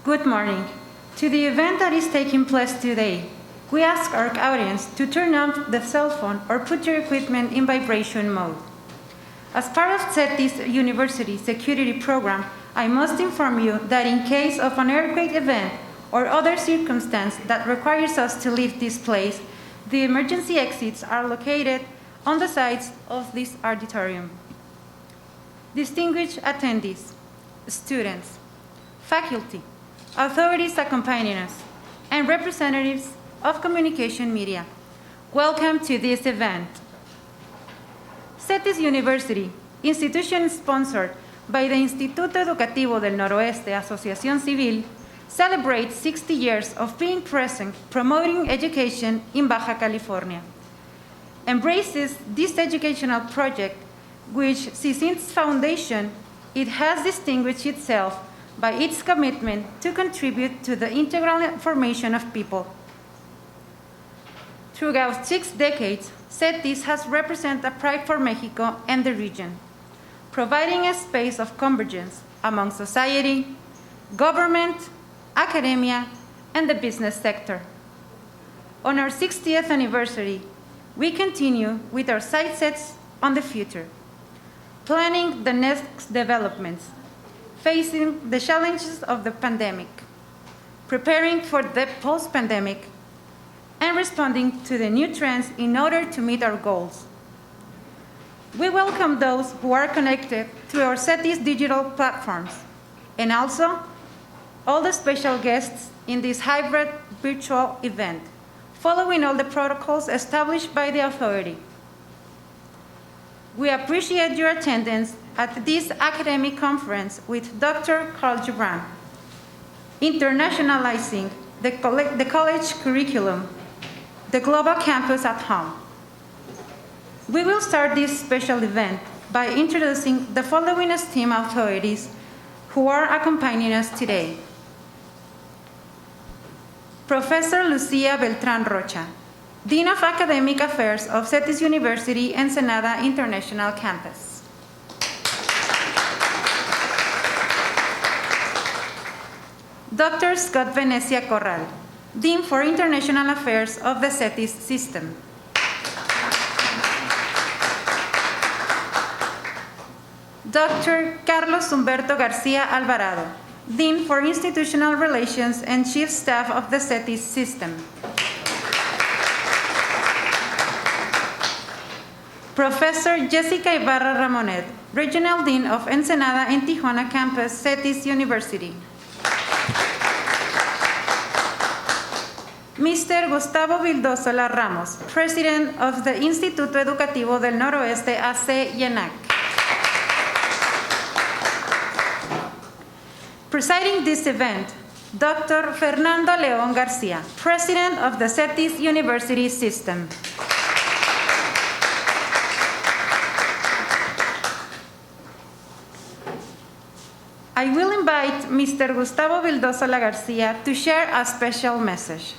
Good morning. To the event that is taking place today, we ask our audience to turn off the cell phone or put your equipment in vibration mode. As part of CETYS University security program, I must inform you that in case of an earthquake event or other circumstance that requires us to leave this place, the emergency exits are located on the sides of this auditorium. Distinguished attendees, students, faculty, authorities accompanying us, and representatives of communication media, welcome to this event. CETYS University, institution sponsored by the Instituto Educativo del Noroeste Asociación Civil, celebrates 60 years of being present promoting education in Baja California. Embraces this educational project, which since its foundation, it has distinguished itself by its commitment to contribute to the integral formation of people. Throughout 6 decades, CETYS has represented a pride for Mexico and the region, providing a space of convergence among society, government, academia, and the business sector. On our 60th anniversary, we continue with our sight sets on the future, planning the next developments, facing the challenges of the pandemic, preparing for the post-pandemic, and responding to the new trends in order to meet our goals. We welcome those who are connected to our CETYS digital platforms, and also all the special guests in this hybrid virtual event, following all the protocols established by the authority. We appreciate your attendance at this academic conference with Dr. Carl Jubran, Internationalizing the college curriculum, the global campus at home. We will start this special event by introducing the following esteemed authorities who are accompanying us today. Professor Lucía Beltrán Rocha, Dean of Academic Affairs of CETYS University Ensenada International Campus. Dr. Scott Venecia Corral, Dean for International Affairs of the CETYS system. Dr. Carlos Humberto García Alvarado, Dean for Institutional Relations and Chief Staff of the CETYS system. Professor Jessica Ibarra Ramonet, Regional Dean of Ensenada and Tijuana Campus, CETYS University. Mr. Gustavo Vildosola Ramos, President of the Instituto Educativo del Noroeste, AC YENAC. Presiding this event, Dr. Fernando León García, President of the CETYS University System. I will invite Mr. Gustavo Vildosola García to share a special message.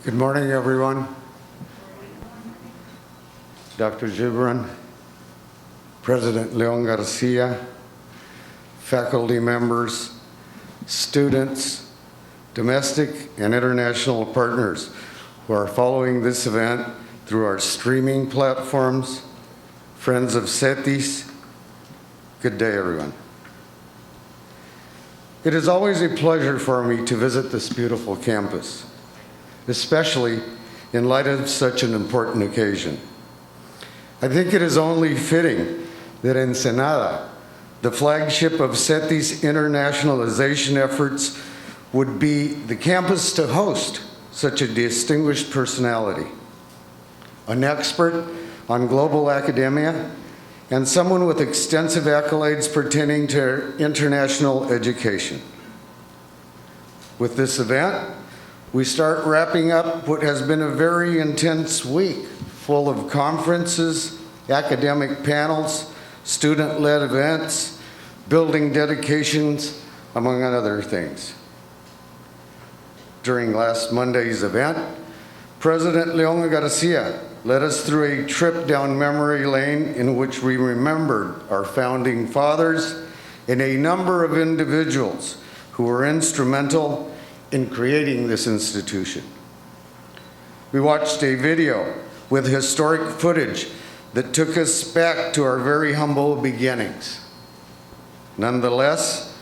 Good morning, everyone. Dr. Jubran, President León García, faculty members, students, domestic and international partners who are following this event through our streaming platforms, friends of CETYS, good day, everyone. It is always a pleasure for me to visit this beautiful campus, especially in light of such an important occasion. I think it is only fitting that Ensenada, the flagship of CETYS internationalization efforts, would be the campus to host such a distinguished personality, an expert on global academia, and someone with extensive accolades pertaining to international education. With this event, we start wrapping up what has been a very intense week full of conferences, academic panels, student-led events, building dedications, among other things. During last Monday's event, President Leon Garcia led us through a trip down memory lane in which we remembered our founding fathers and a number of individuals who were instrumental in creating this institution. We watched a video with historic footage that took us back to our very humble beginnings. Nonetheless,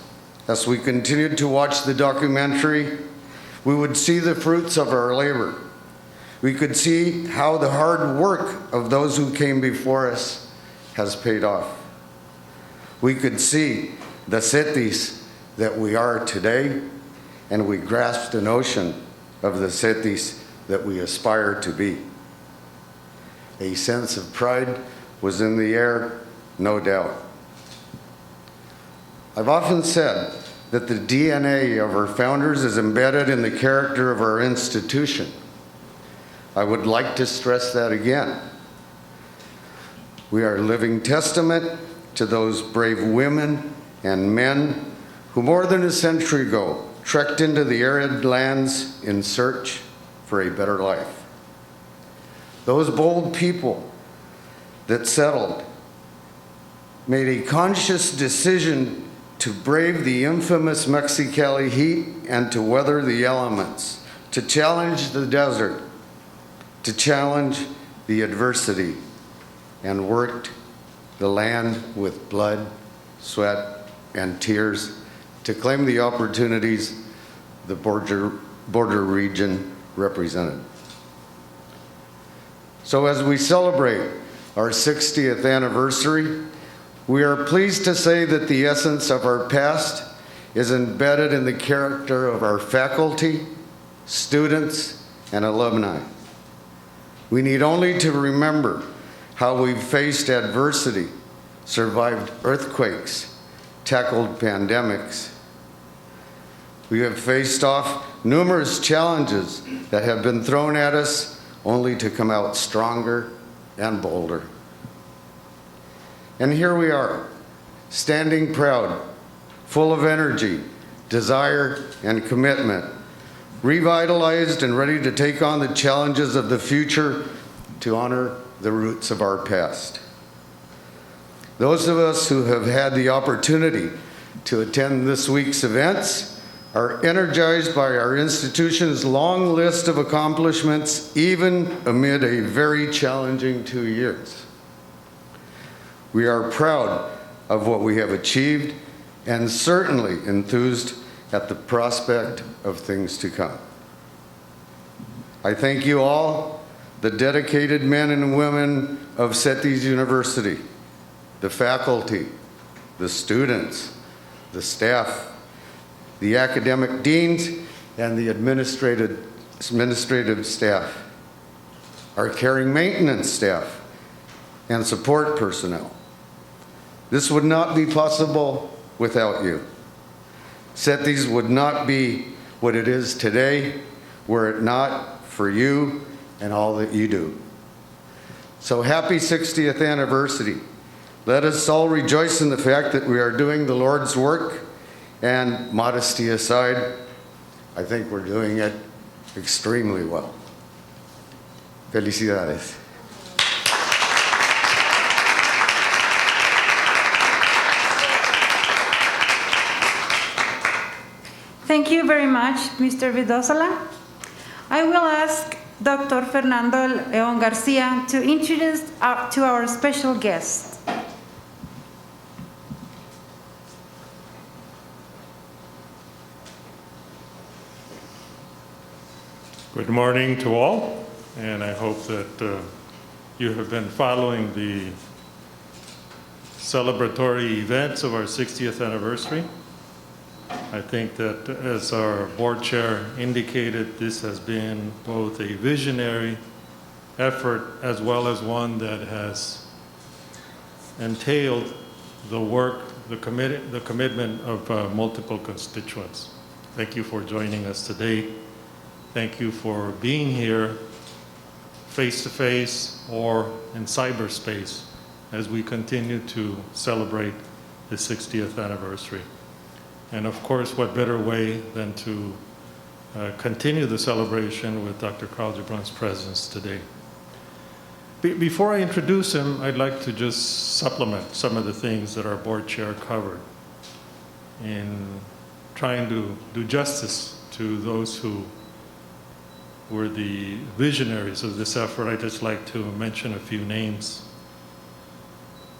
as we continued to watch the documentary, we would see the fruits of our labor. We could see how the hard work of those who came before us has paid off. We could see the CETYS that we are today, and we grasped the notion of the CETYS that we aspire to be. A sense of pride was in the air, no doubt. I've often said that the DNA of our founders is embedded in the character of our institution. I would like to stress that again. We are a living testament to those brave women and men who more than a century ago trekked into the arid lands in search for a better life. Those bold people that settled made a conscious decision to brave the infamous Mexicali heat and to weather the elements, to challenge the desert, to challenge the adversity, and worked the land with blood, sweat, and tears to claim the opportunities the border region represented. So as we celebrate our 60th anniversary, we are pleased to say that the essence of our past is embedded in the character of our faculty, students, and alumni. We need only to remember how we've faced adversity, survived earthquakes, tackled pandemics. We have faced off numerous challenges that have been thrown at us only to come out stronger and bolder. And here we are, standing proud, full of energy, desire, and commitment, revitalized and ready to take on the challenges of the future to honor the roots of our past. Those of us who have had the opportunity to attend this week's events are energized by our institution's long list of accomplishments, even amid a very challenging 2 years. We are proud of what we have achieved and certainly enthused at the prospect of things to come. I thank you all, the dedicated men and women of CETYS University, the faculty, the students, the staff, the academic deans, and the administrative staff, our caring maintenance staff, and support personnel. This would not be possible without you. CETYS would not be what it is today were it not for you and all that you do. So happy 60th anniversary. Let us all rejoice in the fact that we are doing the Lord's work, and modesty aside, I think we're doing it extremely well. Felicidades. Thank you very much, Mr. Vidosola. I will ask Dr. Fernando León Garcia to introduce to our special guest. Good morning to all, and I hope that you have been following the celebratory events of our 60th anniversary. I think that, as our board chair indicated, this has been both a visionary effort as well as one that has entailed the work, the commitment of multiple constituents. Thank you for joining us today. Thank you for being here face-to-face or in cyberspace as we continue to celebrate the 60th anniversary. And of course, what better way than to continue the celebration with Dr. Carl Jubran's presence today. Before I introduce him, I'd like to just supplement some of the things that our board chair covered in trying to do justice to those who were the visionaries of this effort. I'd just like to mention a few names.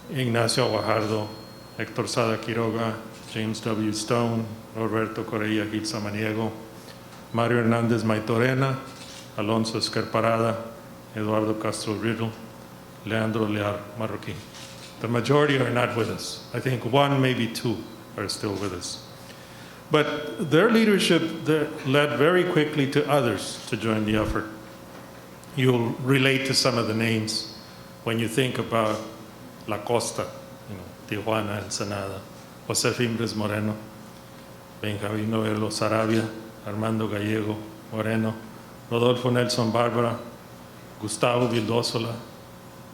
Ignacio Guajardo, Héctor Sada Quiroga, James W. Stone, Roberto Correa Gil Samaniego, Mario Hernández Maitorena, Alonso Escarparada, Eduardo Castro Riddle, Leandro Lear Marroquín. The majority are not with us. I think one, maybe two are still with us. But their leadership led very quickly to others to join the effort. You'll relate to some of the names when you think about La Costa, Tijuana, Ensenada, José Fimbres Moreno, Benjamín Noelo Sarabia, Armando Gallego Moreno, Rodolfo Nelson Bárbara, Gustavo Vildósola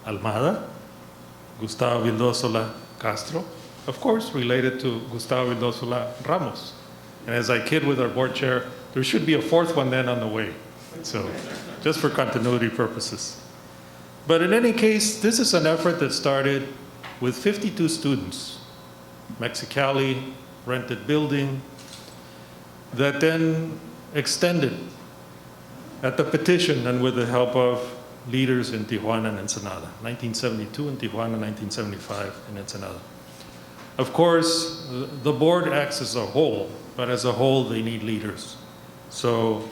Almada, Gustavo Vildósola Castro, of course related to Gustavo Vildósola Ramos. And as I kid with our board chair, there should be a fourth one then on the way. So just for continuity purposes. But in any case, this is an effort that started with 52 students, Mexicali, rented building, that then extended at the petition and with the help of leaders in Tijuana and Ensenada. 1972 in Tijuana, 1975 in Ensenada. Of course, the board acts as a whole, but as a whole, they need leaders. So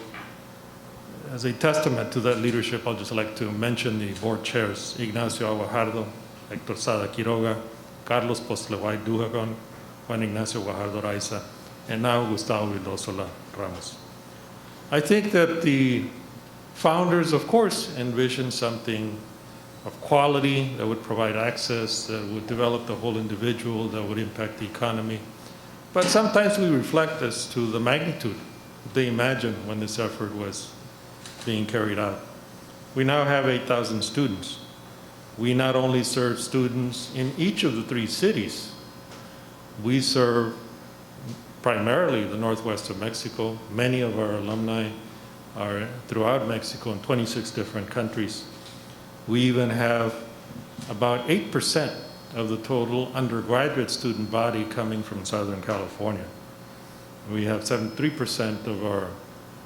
as a testament to that leadership, I'll just like to mention the board chairs, Ignacio Guajardo, Héctor Sada Quiroga, Carlos Postleway Dujagon, Juan Ignacio Guajardo Raiza, and now Gustavo Vildósola Ramos. I think that the founders, of course, envisioned something of quality that would provide access, that would develop the whole individual, that would impact the economy. But sometimes we reflect as to the magnitude they imagined when this effort was being carried out. We now have 8,000 students. We not only serve students in each of the three cities, we serve primarily the northwest of Mexico. Many of our alumni are throughout Mexico in 26 different countries. We even have about 8% of the total undergraduate student body coming from Southern California. We have 73% of our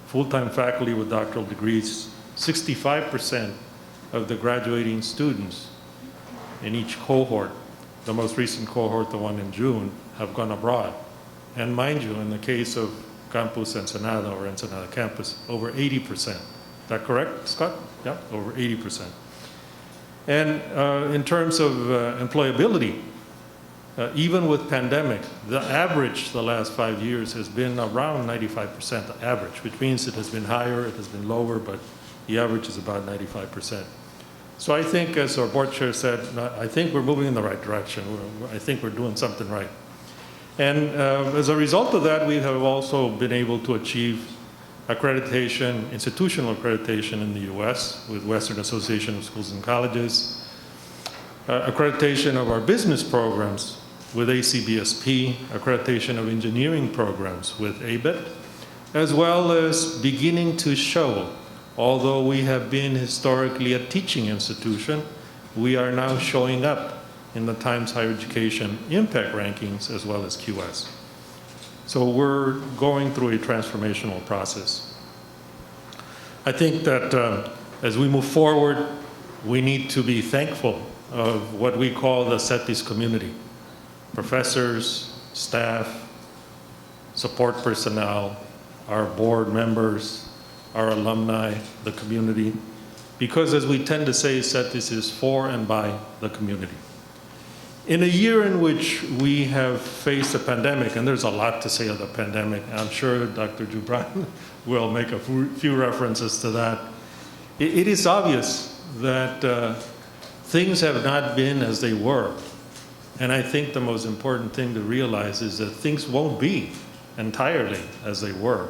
full-time faculty with doctoral degrees, 65% of the graduating students in each cohort, the most recent cohort, the one in June, have gone abroad. And mind you, in the case of Campus Ensenada or Ensenada campus, over 80%. Is that correct, Scott? Yeah, over 80%. And in terms of employability, even with pandemic, the average the last 5 years has been around 95% average, which means it has been higher, it has been lower, but the average is about 95%. So I think, as our board chair said, I think we're moving in the right direction. I think we're doing something right. And as a result of that, we have also been able to achieve accreditation, institutional accreditation in the US with Western Association of Schools and Colleges, accreditation of our business programs with ACBSP, accreditation of engineering programs with ABET, as well as beginning to show, although we have been historically a teaching institution, we are now showing up in the Times Higher Education impact rankings as well as QS. So we're going through a transformational process. I think that as we move forward, we need to be thankful of what we call the CETYS community. Professors, staff, support personnel, our board members, our alumni, the community. Because as we tend to say, CETYS is for and by the community. In a year in which we have faced a pandemic, and there's a lot to say of the pandemic, I'm sure Dr. Jubran will make a few references to that. It is obvious that things have not been as they were. And I think the most important thing to realize is that things won't be entirely as they were.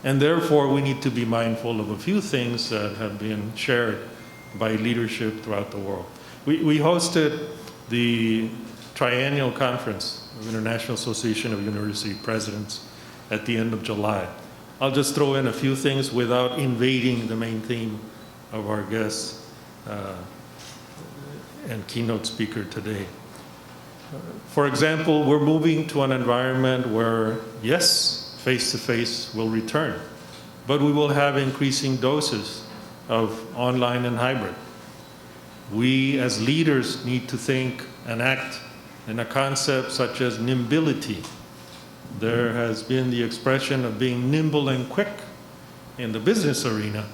And therefore, we need to be mindful of a few things that have been shared by leadership throughout the world. We hosted the triennial conference of International Association of University Presidents at the end of July. I'll just throw in a few things without invading the main theme of our guest and keynote speaker today. For example, we're moving to an environment where, yes, face-to-face will return, but we will have increasing doses of online and hybrid. We as leaders need to think and act in a concept such as nimbility. There has been the expression of being nimble and quick in the business arena.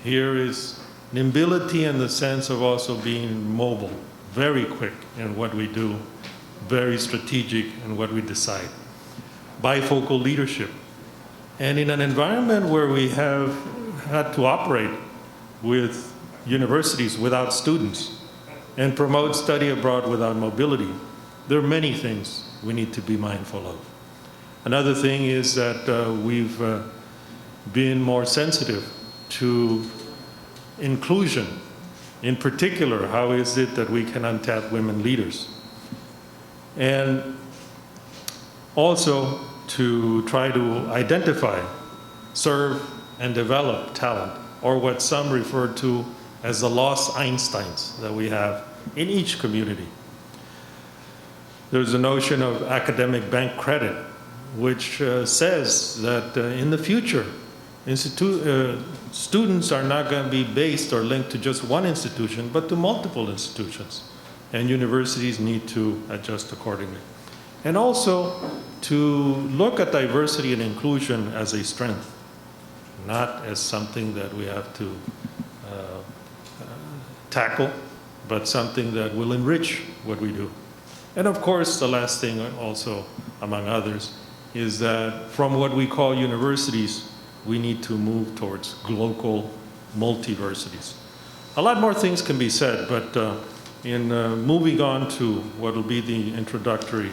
Here is nimbility in the sense of also being mobile, very quick in what we do, very strategic in what we decide. Bifocal leadership. And in an environment where we have had to operate with universities without students and promote study abroad without mobility, there are many things we need to be mindful of. Another thing is that we've been more sensitive to inclusion. In particular, how is it that we can untap women leaders? And also to try to identify, serve, and develop talent, or what some refer to as the lost Einsteins that we have in each community. There's a notion of academic bank credit, which says that in the future, students are not going to be based or linked to just one institution, but to multiple institutions. And universities need to adjust accordingly. And also to look at diversity and inclusion as a strength, not as something that we have to tackle, but something that will enrich what we do. And of course, the last thing also, among others, is that from what we call universities, we need to move towards local multiversities. A lot more things can be said, but in moving on to what will be the introduction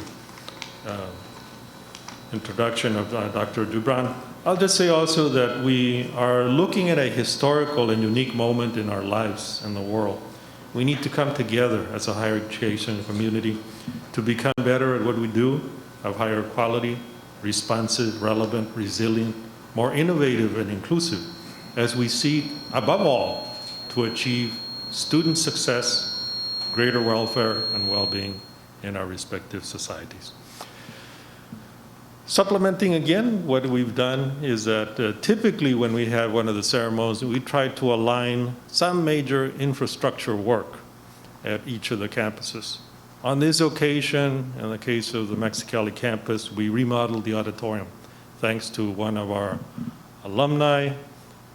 of Dr. Jubran, I'll just say also that we are looking at a historical and unique moment in our lives and the world. We need to come together as a higher education community to become better at what we do, of higher quality, responsive, relevant, resilient, more innovative and inclusive, as we seek, above all, to achieve student success, greater welfare and well-being in our respective societies. Supplementing again, what we've done is that typically when we have one of the ceremonies, we try to align some major infrastructure work at each of the campuses. On this occasion, in the case of the Mexicali campus, we remodeled the auditorium. Thanks to one of our alumni,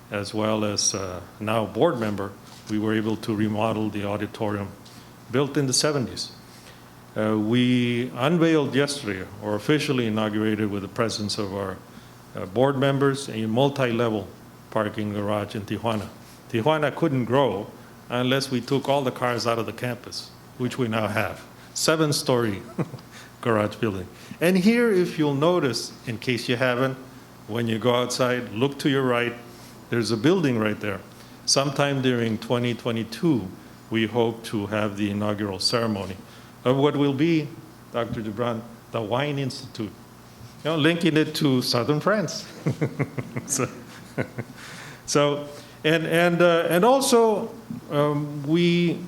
as well as now board member, we were able to remodel the auditorium built in the 70s. We unveiled yesterday, or officially inaugurated with the presence of our board members, a multi-level parking garage in Tijuana. Tijuana couldn't grow unless we took all the cars out of the campus, which we now have. 7-story garage building. And here, if you'll notice, in case you haven't, when you go outside, look to your right, there's a building right there. Sometime during 2022, we hope to have the inaugural ceremony of what will be, Dr. Jubran, the Wine Institute, linking it to southern France. And also, we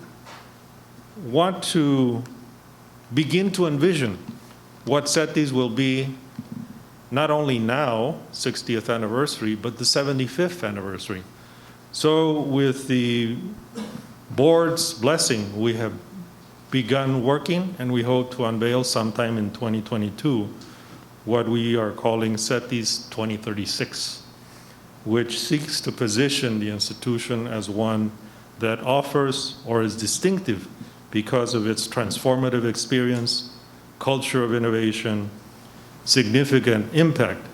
want to begin to envision what CETYS will be not only now, 60th anniversary, but the 75th anniversary. So with the board's blessing, we have begun working, and we hope to unveil sometime in 2022 what we are calling CETYS 2036, which seeks to position the institution as one that offers or is distinctive because of its transformative experience, culture of innovation, significant impact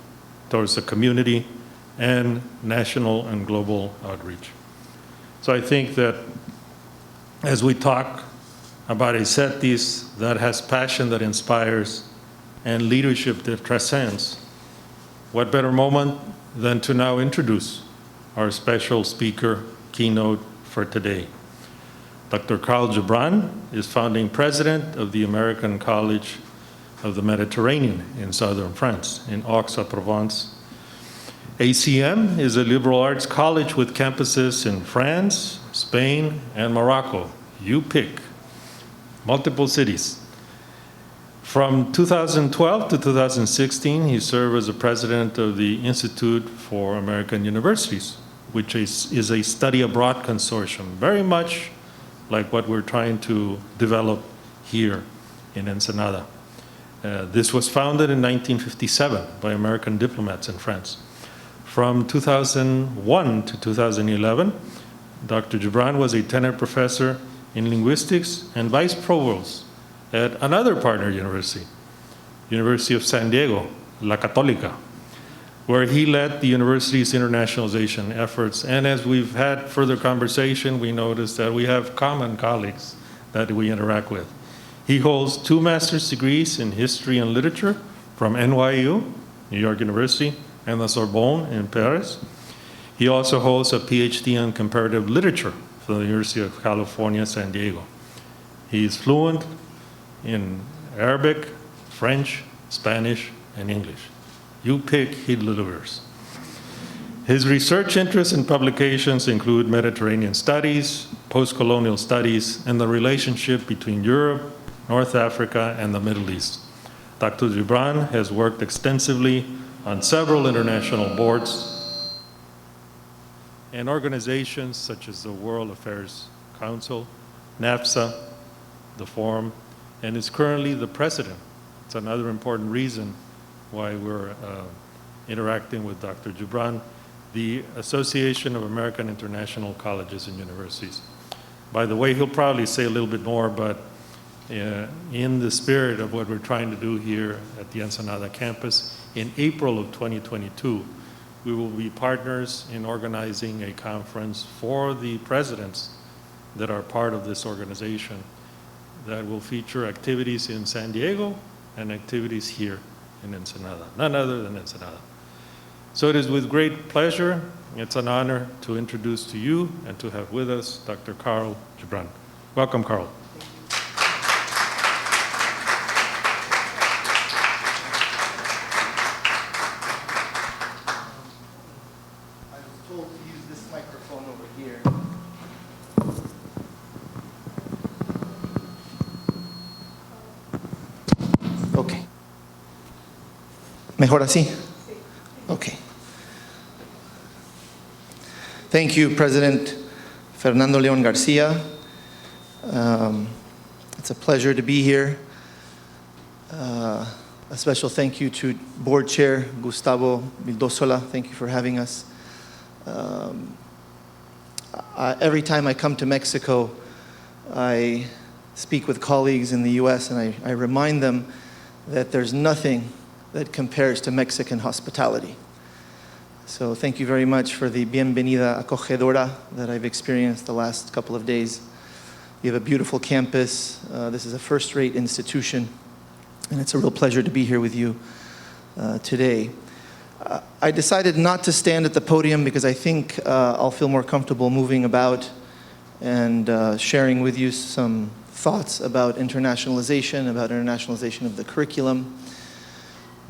towards the community, and national and global outreach. So I think that as we talk about a CETYS that has passion that inspires and leadership that transcends, what better moment than to now introduce our special speaker, keynote for today. Dr. Karl Jubran is founding president of the American College of the Mediterranean in southern France, in Aix-en-Provence. ACM is a liberal arts college with campuses in France, Spain, and Morocco. You pick. Multiple cities. From 2012 to 2016, he served as the president of the Institute for American Universities, which is a study abroad consortium, very much like what we're trying to develop here in Ensenada. This was founded in 1957 by American diplomats in France. From 2001 to 2011, Dr. Jubran was a tenured professor in linguistics and vice provost at another partner university, University of San Diego, La Católica, where he led the university's internationalization efforts. And as we've had further conversation, we noticed that we have common colleagues that we interact with. He holds 2 master's degrees in history and literature from NYU, New York University, and the Sorbonne in Paris. He also holds a PhD in comparative literature from the University of California, San Diego. He is fluent in Arabic, French, Spanish, and English. You pick, he delivers. His research interests and publications include Mediterranean studies, post-colonial studies, and the relationship between Europe, North Africa, and the Middle East. Dr. Jubran has worked extensively on several international boards and organizations such as the World Affairs Council, NAFSA, the Forum, and is currently the president. It's another important reason why we're interacting with Dr. Jubran, the Association of American International Colleges and Universities. By the way, he'll probably say a little bit more, but in the spirit of what we're trying to do here at the Ensenada campus, in April of 2022, we will be partners in organizing a conference for the presidents that are part of this organization that will feature activities in San Diego and activities here in Ensenada, none other than Ensenada. So it is with great pleasure, it's an honor to introduce to you and to have with us Dr. Karl Jubran. Welcome, Karl. I was told to use this microphone over here. Okay. Mejor así? Okay. Thank you, President Fernando León Garcia. It's a pleasure to be here. A special thank you to Board Chair Gustavo Vildosola. Thank you for having us. Every time I come to Mexico, I speak with colleagues in the US and I remind them that there's nothing that compares to Mexican hospitality. So thank you very much for the bienvenida acogedora that I've experienced the last couple of days. You have a beautiful campus. This is a first-rate institution, and it's a real pleasure to be here with you today. I decided not to stand at the podium because I think I'll feel more comfortable moving about and sharing with you some thoughts about internationalization of the curriculum.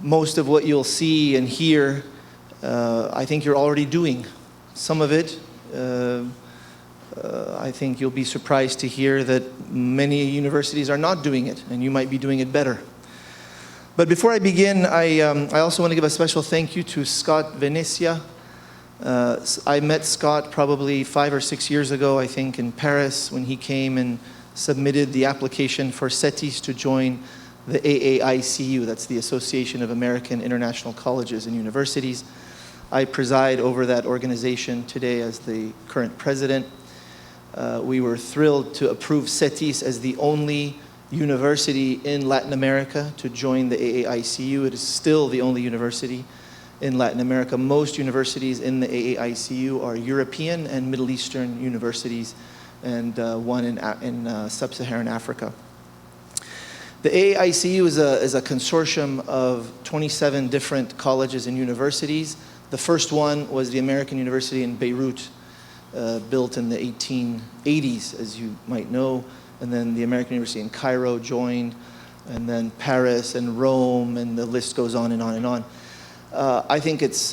Most of what you'll see and hear, I think you're already doing. Some of it, I think you'll be surprised to hear that many universities are not doing it, and you might be doing it better. But before I begin, I also want to give a special thank you to Scott Venecia. I met Scott probably 5 or 6 years ago, I think, in Paris when he came and submitted the application for CETYS to join the AAICU, that's the Association of American International Colleges and Universities. I preside over that organization today as the current president. We were thrilled to approve CETYS as the only university in Latin America to join the AAICU. It is still the only university in Latin America. Most universities in the AAICU are European and Middle Eastern universities, and one in sub-Saharan Africa. The AAICU is a consortium of 27 different colleges and universities. The first one was the American University in Beirut, built in the 1880s, as you might know, and then the American University in Cairo joined, and then Paris and Rome, and the list goes on and on and on. I think it's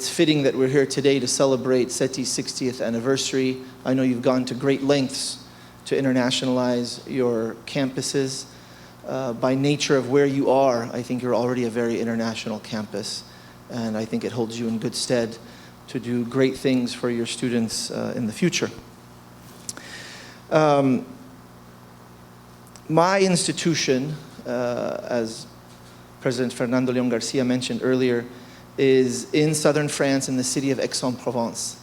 fitting that we're here today to celebrate CETYS' 60th anniversary. I know you've gone to great lengths to internationalize your campuses. By nature of where you are, I think you're already a very international campus, and I think it holds you in good stead to do great things for your students in the future. My institution, as President Fernando León Garcia mentioned earlier, is in southern France in the city of Aix-en-Provence.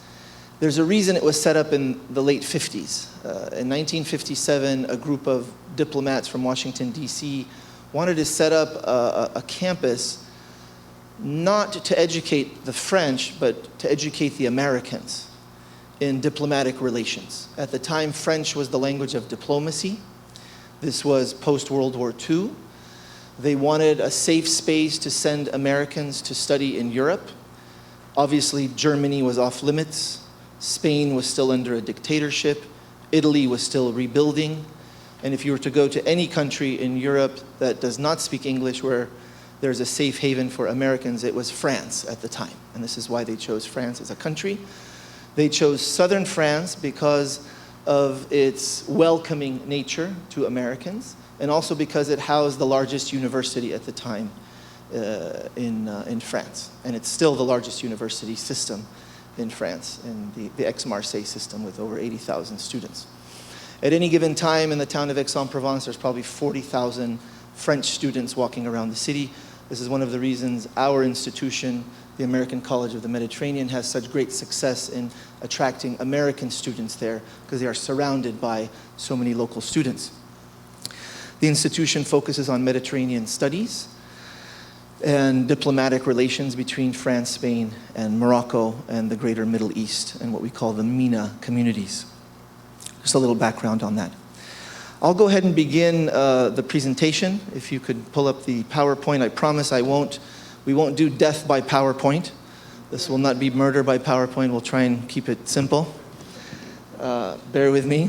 There's a reason it was set up in the late 50s. In 1957, a group of diplomats from Washington, D.C. wanted to set up a campus not to educate the French, but to educate the Americans in diplomatic relations. At the time, French was the language of diplomacy. This was post-World War II. They wanted a safe space to send Americans to study in Europe. Obviously, Germany was off limits. Spain was still under a dictatorship. Italy was still rebuilding. And if you were to go to any country in Europe that does not speak English, where there's a safe haven for Americans, it was France at the time. And this is why they chose France as a country. They chose southern France because of its welcoming nature to Americans, and also because it housed the largest university at the time in France. And it's still the largest university system in France, in the Aix-Marseille system, with over 80,000 students. At any given time in the town of Aix-en-Provence, there's probably 40,000 French students walking around the city. This is one of the reasons our institution, the American College of the Mediterranean, has such great success in attracting American students there, because they are surrounded by so many local students. The institution focuses on Mediterranean studies and diplomatic relations between France, Spain, and Morocco, and the greater Middle East, and what we call the MENA communities. Just a little background on that. I'll go ahead and begin the presentation. If you could pull up the PowerPoint. I promise we won't do death by PowerPoint. This will not be murder by PowerPoint. We'll try and keep it simple. Bear with me.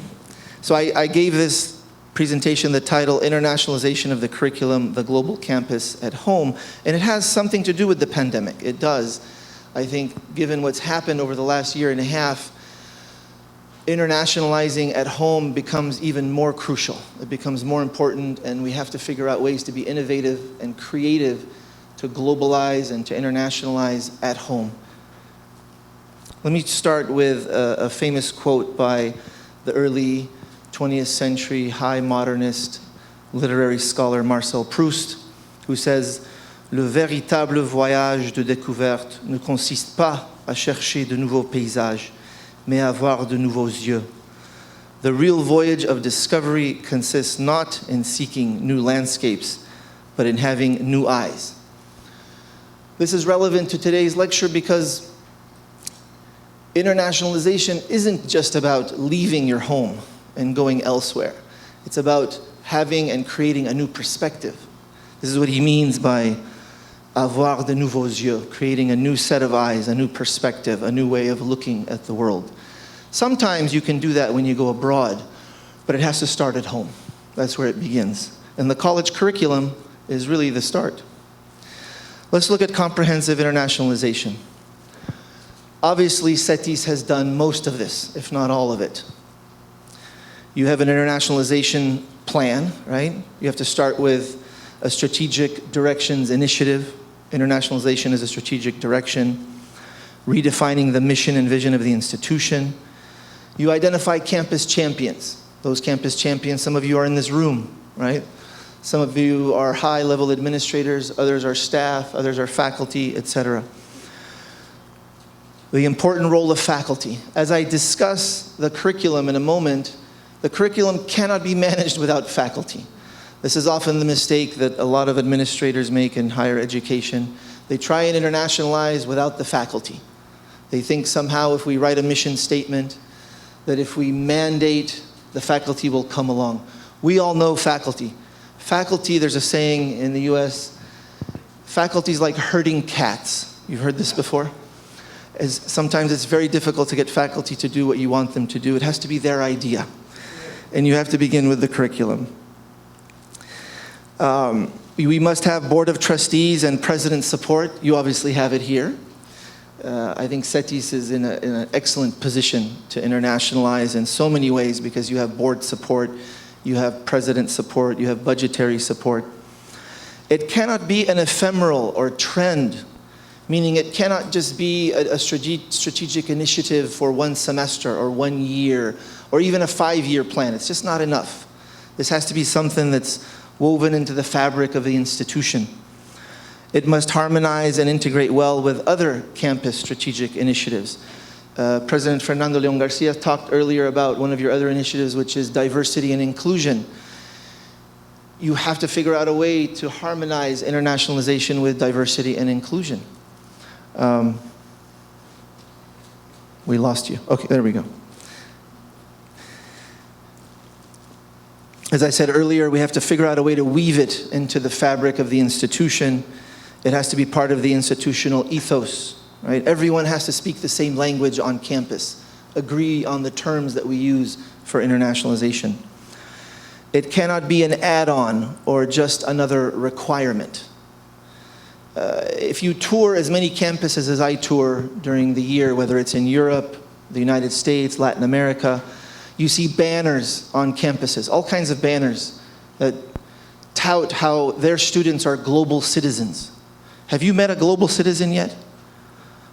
So I gave this presentation the title, Internationalization of the Curriculum, the Global Campus at Home, and it has something to do with the pandemic. It does. I think given what's happened over the last year and a half, internationalizing at home becomes even more crucial. It becomes more important, and we have to figure out ways to be innovative and creative to globalize and to internationalize at home. Let me start with a famous quote by the early 20th century high modernist literary scholar Marcel Proust, who says, "Le véritable voyage de découverte ne consiste pas à chercher de nouveaux paysages, mais à avoir de nouveaux yeux." The real voyage of discovery consists not in seeking new landscapes, but in having new eyes. This is relevant to today's lecture because internationalization isn't just about leaving your home and going elsewhere. It's about having and creating a new perspective. This is what he means by avoir de nouveaux yeux, creating a new set of eyes, a new perspective, a new way of looking at the world. Sometimes you can do that when you go abroad, but it has to start at home. That's where it begins. And the college curriculum is really the start. Let's look at comprehensive internationalization. Obviously, CETYS has done most of this, if not all of it. You have an internationalization plan, right? You have to start with a strategic directions initiative. Internationalization is a strategic direction. Redefining the mission and vision of the institution. You identify campus champions. Those campus champions, some of you are in this room, right? Some of you are high-level administrators, others are staff, others are faculty, etc. The important role of faculty. As I discuss the curriculum in a moment, the curriculum cannot be managed without faculty. This is often the mistake that a lot of administrators make in higher education. They try and internationalize without the faculty. They think somehow if we write a mission statement, that if we mandate, the faculty will come along. We all know faculty. Faculty, there's a saying in the US, faculty is like herding cats. You've heard this before? sometimes it's very difficult to get faculty to do what you want them to do. It has to be their idea. And you have to begin with the curriculum. We must have board of trustees and president support. You obviously have it here. I think CETYS is in an excellent position to internationalize in so many ways because you have board support, you have president support, you have budgetary support. It cannot be an ephemeral or trend, meaning it cannot just be a strategic initiative for one semester or 1 year or even a 5-year plan. It's just not enough. This has to be something that's woven into the fabric of the institution. It must harmonize and integrate well with other campus strategic initiatives. President Fernando León Garcia talked earlier about one of your other initiatives, which is diversity and inclusion. You have to figure out a way to harmonize internationalization with diversity and inclusion. We lost you. Okay, there we go. As I said earlier, we have to figure out a way to weave it into the fabric of the institution. It has to be part of the institutional ethos, right? Everyone has to speak the same language on campus, agree on the terms that we use for internationalization. It cannot be an add-on or just another requirement. If you tour as many campuses as I tour during the year, whether it's in Europe, the United States, Latin America, you see banners on campuses, all kinds of banners that tout how their students are global citizens. Have you met a global citizen yet?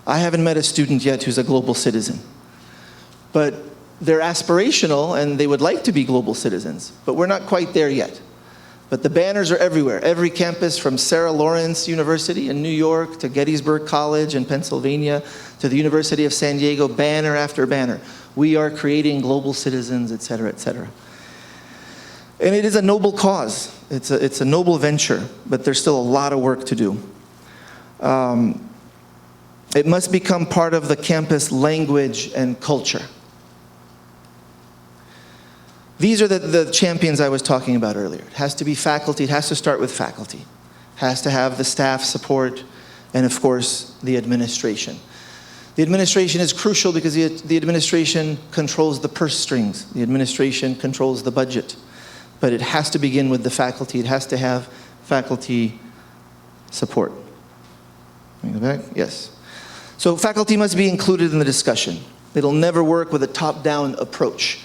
I haven't met a student yet who's a global citizen. But they're aspirational and they would like to be global citizens, but we're not quite there yet. But the banners are everywhere. Every campus from Sarah Lawrence University in New York to Gettysburg College in Pennsylvania to the University of San Diego, banner after banner. We are creating global citizens, et cetera, et cetera. And it is a noble cause. It's a noble venture, but there's still a lot of work to do. It must become part of the campus language and culture. These are the champions I was talking about earlier. It has to be faculty. It has to start with faculty. It has to have the staff support and, of course, the administration. The administration is crucial because the administration controls the purse strings. The administration controls the budget. But it has to begin with the faculty. It has to have faculty support. Let me go back. Yes. So faculty must be included in the discussion. It'll never work with a top-down approach.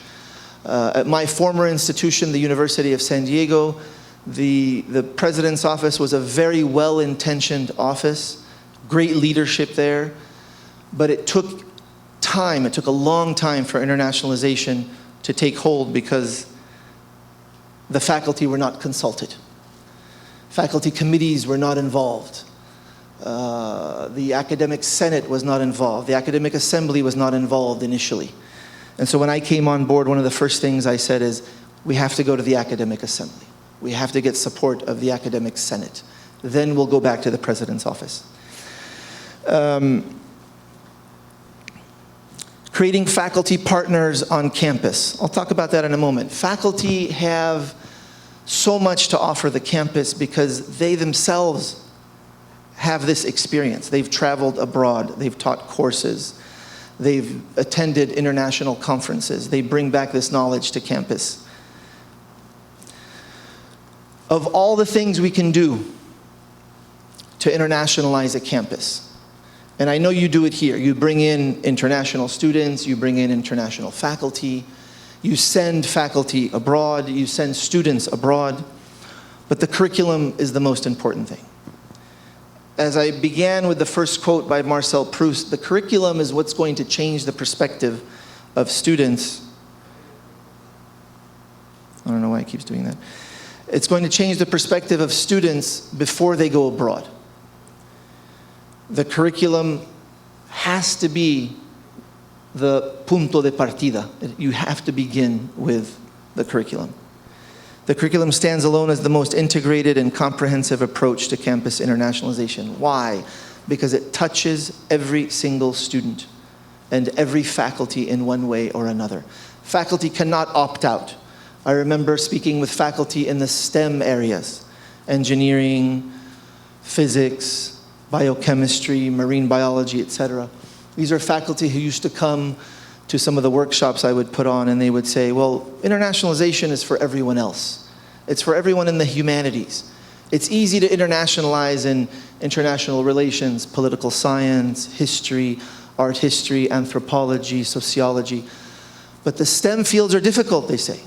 At my former institution, the University of San Diego, the president's office was a very well-intentioned office, great leadership there, but it took time, it took a long time for internationalization to take hold because the faculty were not consulted. Faculty committees were not involved. The academic senate was not involved. The academic assembly was not involved initially. And so when I came on board, one of the first things I said is, we have to go to the academic assembly. We have to get support of the academic senate. Then we'll go back to the president's office. Creating faculty partners on campus. I'll talk about that in a moment. Faculty have so much to offer the campus because they themselves have this experience. They've traveled abroad. They've taught courses. They've attended international conferences. They bring back this knowledge to campus. Of all the things we can do to internationalize a campus, and I know you do it here. You bring in international students, you bring in international faculty, you send faculty abroad, you send students abroad, but the curriculum is the most important thing. As I began with the first quote by Marcel Proust, the curriculum is what's going to change the perspective of students. I don't know why it keeps doing that. It's going to change the perspective of students before they go abroad. The curriculum has to be the punto de partida. You have to begin with the curriculum. The curriculum stands alone as the most integrated and comprehensive approach to campus internationalization. Why? Because it touches every single student and every faculty in one way or another. Faculty cannot opt out. I remember speaking with faculty in the STEM areas, engineering, physics, biochemistry, marine biology, etc. These are faculty who used to come to some of the workshops I would put on, and they would say, well, internationalization is for everyone else. It's for everyone in the humanities. It's easy to internationalize in international relations, political science, history, art history, anthropology, sociology. But the STEM fields are difficult, they say.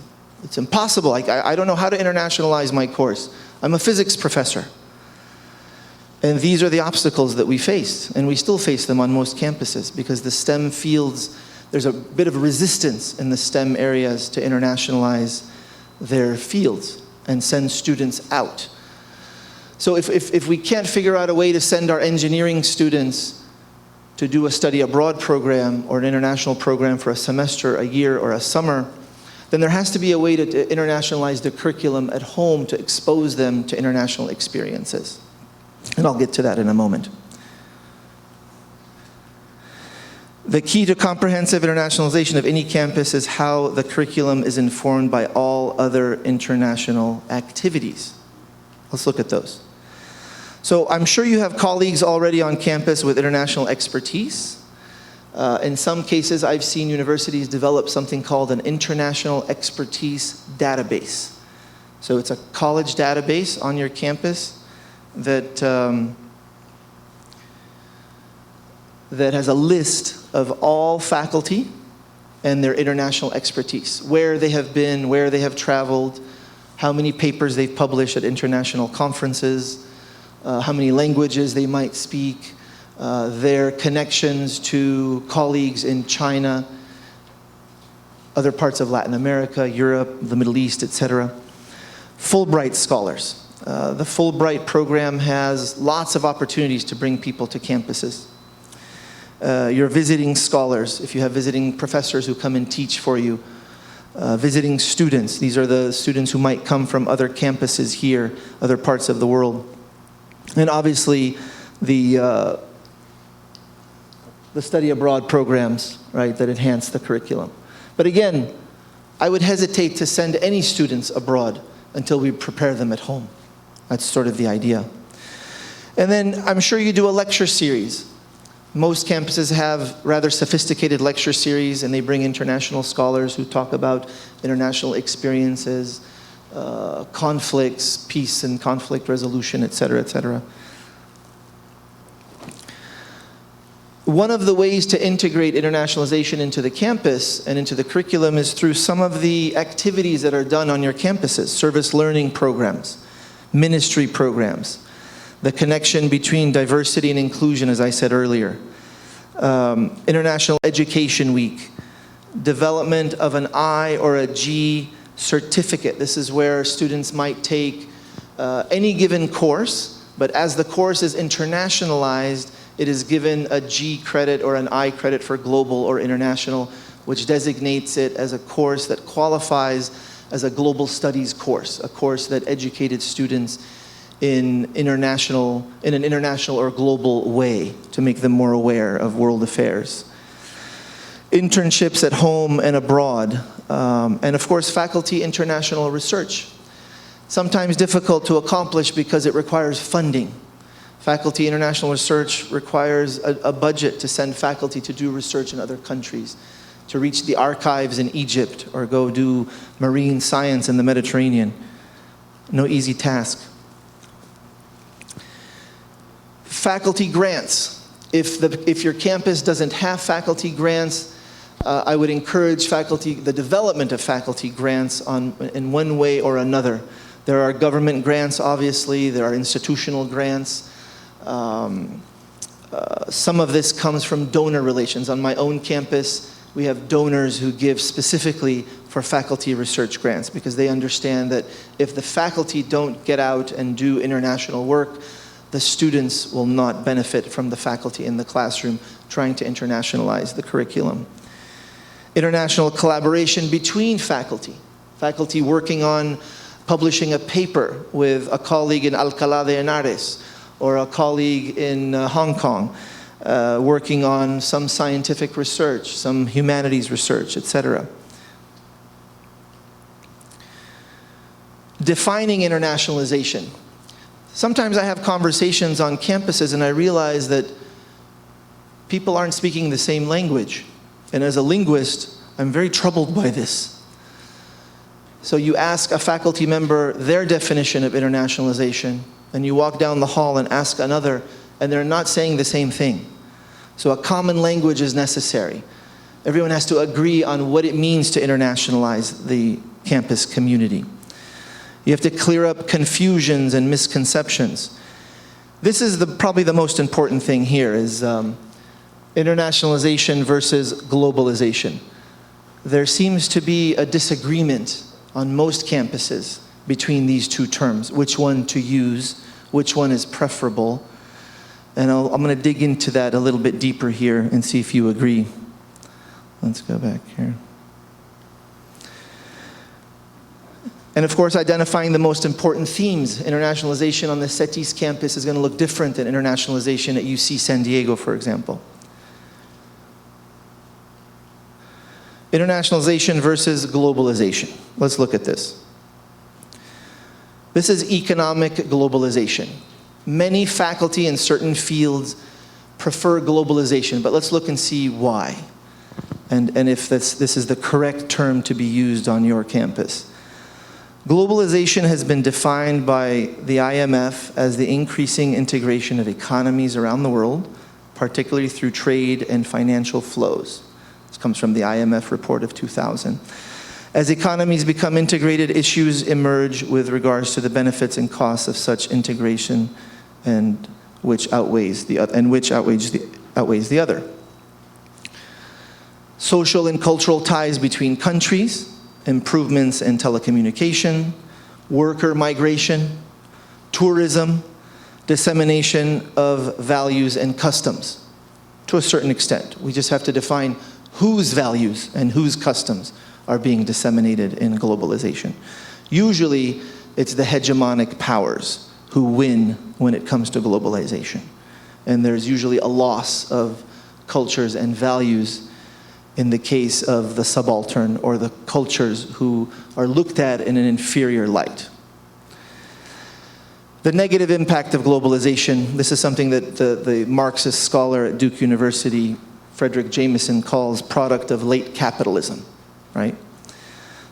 It's impossible. I don't know how to internationalize my course. I'm a physics professor. And these are the obstacles that we face, and we still face them on most campuses, because the STEM fields, there's a bit of resistance in the STEM areas to internationalize their fields and send students out. So if we can't figure out a way to send our engineering students to do a study abroad program or an international program for a semester, a year, or a summer, then there has to be a way to internationalize the curriculum at home to expose them to international experiences. And I'll get to that in a moment. The key to comprehensive internationalization of any campus is how the curriculum is informed by all other international activities. Let's look at those. So I'm sure you have colleagues already on campus with international expertise. In some cases, I've seen universities develop something called an international expertise database. So it's a college database on your campus that has a list of all faculty and their international expertise, where they have been, where they have traveled, how many papers they've published at international conferences, how many languages they might speak, their connections to colleagues in China, other parts of Latin America, Europe, the Middle East, etc. Fulbright Scholars. The Fulbright program has lots of opportunities to bring people to campuses. Your visiting scholars, if you have visiting professors who come and teach for you. Visiting students, these are the students who might come from other campuses here, other parts of the world. And obviously, the study abroad programs, right, that enhance the curriculum. But again, I would hesitate to send any students abroad until we prepare them at home. That's sort of the idea. And then I'm sure you do a lecture series. Most campuses have rather sophisticated lecture series, and they bring international scholars who talk about international experiences, conflicts, peace and conflict resolution, etc., etc. One of the ways to integrate internationalization into the campus and into the curriculum is through some of the activities that are done on your campuses, service learning programs, ministry programs, the connection between diversity and inclusion, as I said earlier, International Education Week, development of an I or a G certificate. This is where students might take any given course, but as the course is internationalized, it is given a G credit or an I credit for global or international, which designates it as a course that qualifies as a global studies course, a course that educated students in an international or global way to make them more aware of world affairs. Internships at home and abroad, and of course faculty international research. Sometimes difficult to accomplish because it requires funding. Faculty international research requires a budget to send faculty to do research in other countries, to reach the archives in Egypt or go do marine science in the Mediterranean. No easy task. Faculty grants. If your campus doesn't have faculty grants, I would encourage the development of faculty grants in one way or another. There are government grants, obviously. There are institutional grants. Some of this comes from donor relations. On my own campus, we have donors who give specifically for faculty research grants because they understand that if the faculty don't get out and do international work, the students will not benefit from the faculty in the classroom trying to internationalize the curriculum. International collaboration between faculty. Faculty working on publishing a paper with a colleague in Alcalá de Henares or a colleague in Hong Kong, working on some scientific research, some humanities research, etc. Defining internationalization. Sometimes I have conversations on campuses and I realize that people aren't speaking the same language. And as a linguist, I'm very troubled by this. So you ask a faculty member their definition of internationalization, and you walk down the hall and ask another, and they're not saying the same thing. So a common language is necessary. Everyone has to agree on what it means to internationalize the campus community. You have to clear up confusions and misconceptions. This is probably the most important thing here is internationalization versus globalization. There seems to be a disagreement on most campuses between these two terms, which one to use, which one is preferable. And I'm going to dig into that a little bit deeper here and see if you agree. Let's go back here. And of course, identifying the most important themes. Internationalization on the CETYS campus is going to look different than internationalization at UC San Diego, for example. Internationalization versus globalization. Let's look at this. This is economic globalization. Many faculty in certain fields prefer globalization, but let's look and see why. And if this is the correct term to be used on your campus. Globalization has been defined by the IMF as the increasing integration of economies around the world, particularly through trade and financial flows. This comes from the IMF report of 2000. As economies become integrated, issues emerge with regards to the benefits and costs of such integration, and which outweighs the other. Social and cultural ties between countries, improvements in telecommunication, worker migration, tourism, dissemination of values and customs. To a certain extent, we just have to define whose values and whose customs are being disseminated in globalization. Usually, it's the hegemonic powers who win when it comes to globalization. And there's usually a loss of cultures and values in the case of the subaltern or the cultures who are looked at in an inferior light. The negative impact of globalization, this is something that the Marxist scholar at Duke University, Frederick Jameson, calls product of late capitalism, right?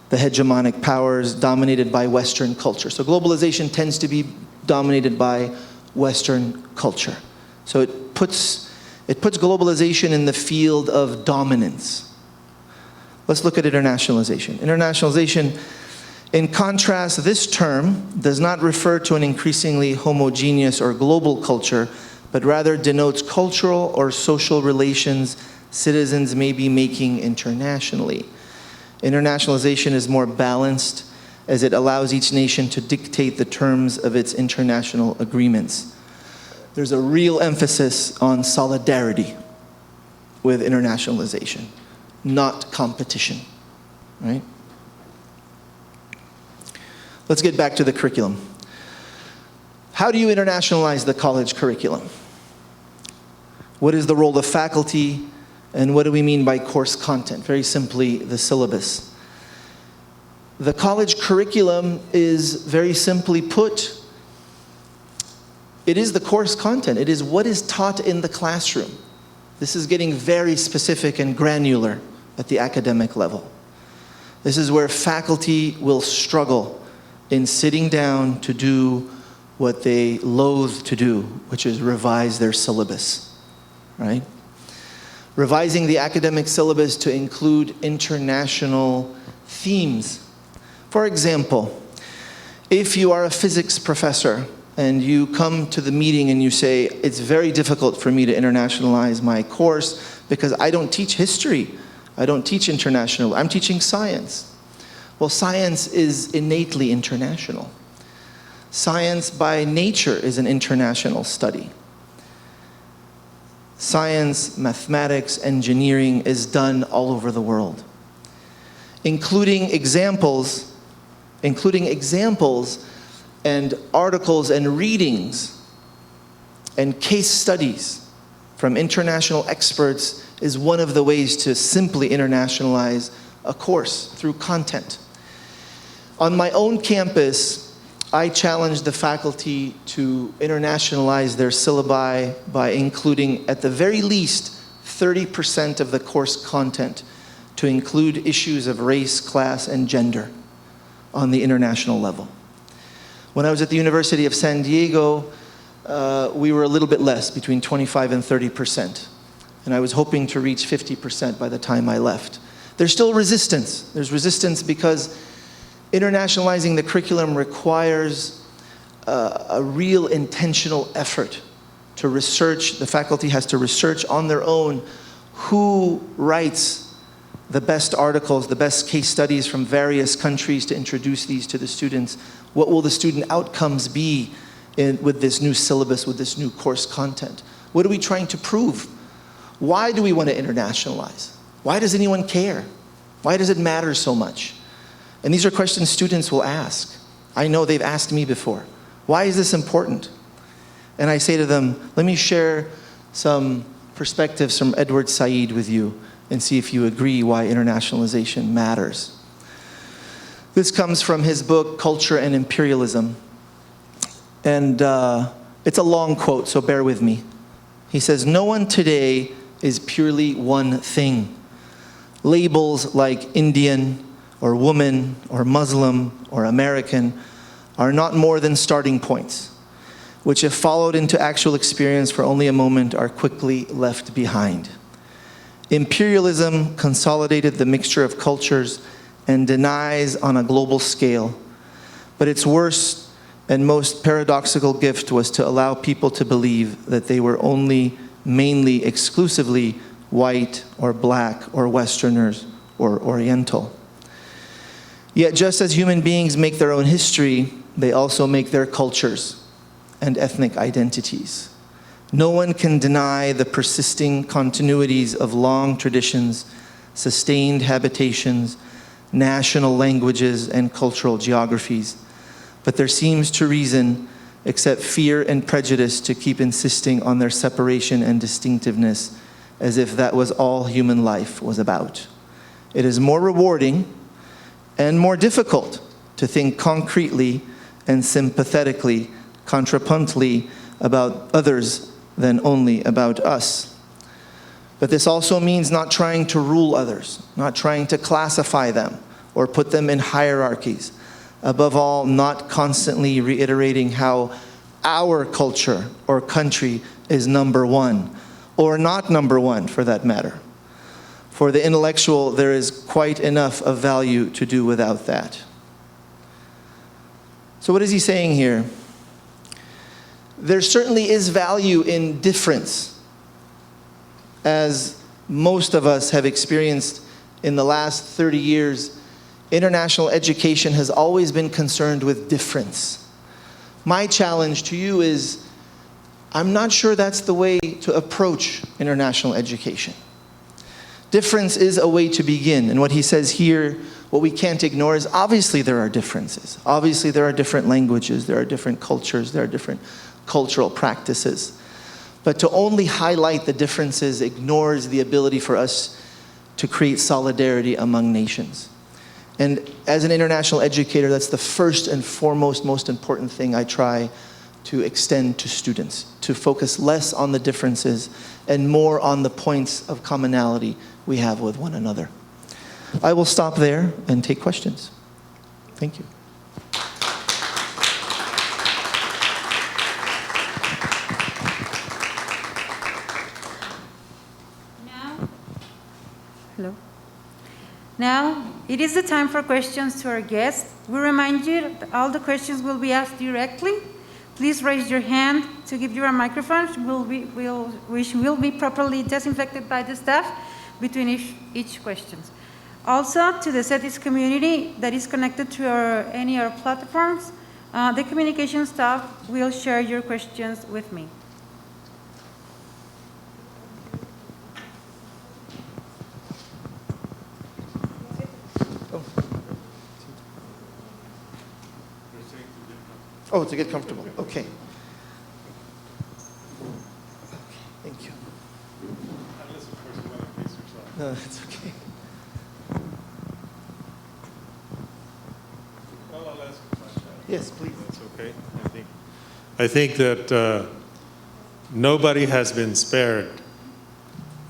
The hegemonic powers dominated by Western culture. So globalization tends to be dominated by Western culture. So it puts globalization in the field of dominance. Let's look at internationalization. Internationalization, in contrast, this term does not refer to an increasingly homogeneous or global culture, but rather denotes cultural or social relations citizens may be making internationally. Internationalization is more balanced as it allows each nation to dictate the terms of its international agreements. There's a real emphasis on solidarity with internationalization, not competition, right? Let's get back to the curriculum. How do you internationalize the college curriculum? What is the role of faculty, and what do we mean by course content? Very simply, the syllabus. The college curriculum is, very simply put, it is the course content. It is what is taught in the classroom. This is getting very specific and granular at the academic level. This is where faculty will struggle in sitting down to do what they loathe to do, which is revise their syllabus, right? Revising the academic syllabus to include international themes. For example, if you are a physics professor and you come to the meeting and you say, it's very difficult for me to internationalize my course because I don't teach history, I don't teach international, I'm teaching science. Well, science is innately international. Science by nature is an international study. Science, mathematics, engineering is done all over the world. Including examples and articles and readings and case studies from international experts is one of the ways to simply internationalize a course through content. On my own campus, I challenge the faculty to internationalize their syllabi by including, at the very least, 30% of the course content to include issues of race, class, and gender on the international level. When I was at the University of San Diego, we were a little bit less, between 25 and 30%. And I was hoping to reach 50% by the time I left. There's still resistance. There's resistance because internationalizing the curriculum requires a real intentional effort to research. The faculty has to research on their own who writes the best articles, the best case studies from various countries to introduce these to the students. What will the student outcomes be with this new syllabus, with this new course content? What are we trying to prove? Why do we want to internationalize? Why does anyone care? Why does it matter so much? And these are questions students will ask. I know they've asked me before. Why is this important? And I say to them, let me share some perspectives from Edward Said with you and see if you agree why internationalization matters. This comes from his book, Culture and Imperialism. And it's a long quote, so bear with me. He says, "No one today is purely one thing. Labels like Indian or woman or Muslim or American are not more than starting points, which if followed into actual experience for only a moment are quickly left behind. Imperialism consolidated the mixture of cultures and denies on a global scale. But its worst and most paradoxical gift was to allow people to believe that they were only, mainly, exclusively white or black or Westerners or Oriental. Yet just as human beings make their own history, they also make their cultures and ethnic identities. No one can deny the persisting continuities of long traditions, sustained habitations, national languages, and cultural geographies. But there seems to reason, except fear and prejudice, to keep insisting on their separation and distinctiveness, as if that was all human life was about. It is more rewarding and more difficult to think concretely and sympathetically, contrapuntally about others than only about us. But this also means not trying to rule others, not trying to classify them or put them in hierarchies. Above all, not constantly reiterating how our culture or country is number one, or not number one for that matter. For the intellectual, there is quite enough of value to do without that. So what is he saying here? There certainly is value in difference, as most of us have experienced in the last 30 years. International education has always been concerned with difference. My challenge to you is, I'm not sure that's the way to approach international education. Difference is a way to begin, and what he says here, what we can't ignore is obviously there are differences. Obviously there are different languages, there are different cultures, there are different cultural practices. But to only highlight the differences ignores the ability for us to create solidarity among nations. And as an international educator, that's the first and foremost, most important thing I try to extend to students, to focus less on the differences and more on the points of commonality we have with one another. I will stop there and take questions. Thank you. Hello. Now, it is the time for questions to our guests. We remind you that all the questions will be asked directly. Please raise your hand to give you a microphone, which will be properly disinfected by the staff between each question. Also, to the CETYS community that is connected to any of our platforms, the communication staff will share your questions with me. Oh, to get comfortable. Okay. Thank you. No, it's okay. Well, I'll ask a question. Yes, please. That's okay. I think that nobody has been spared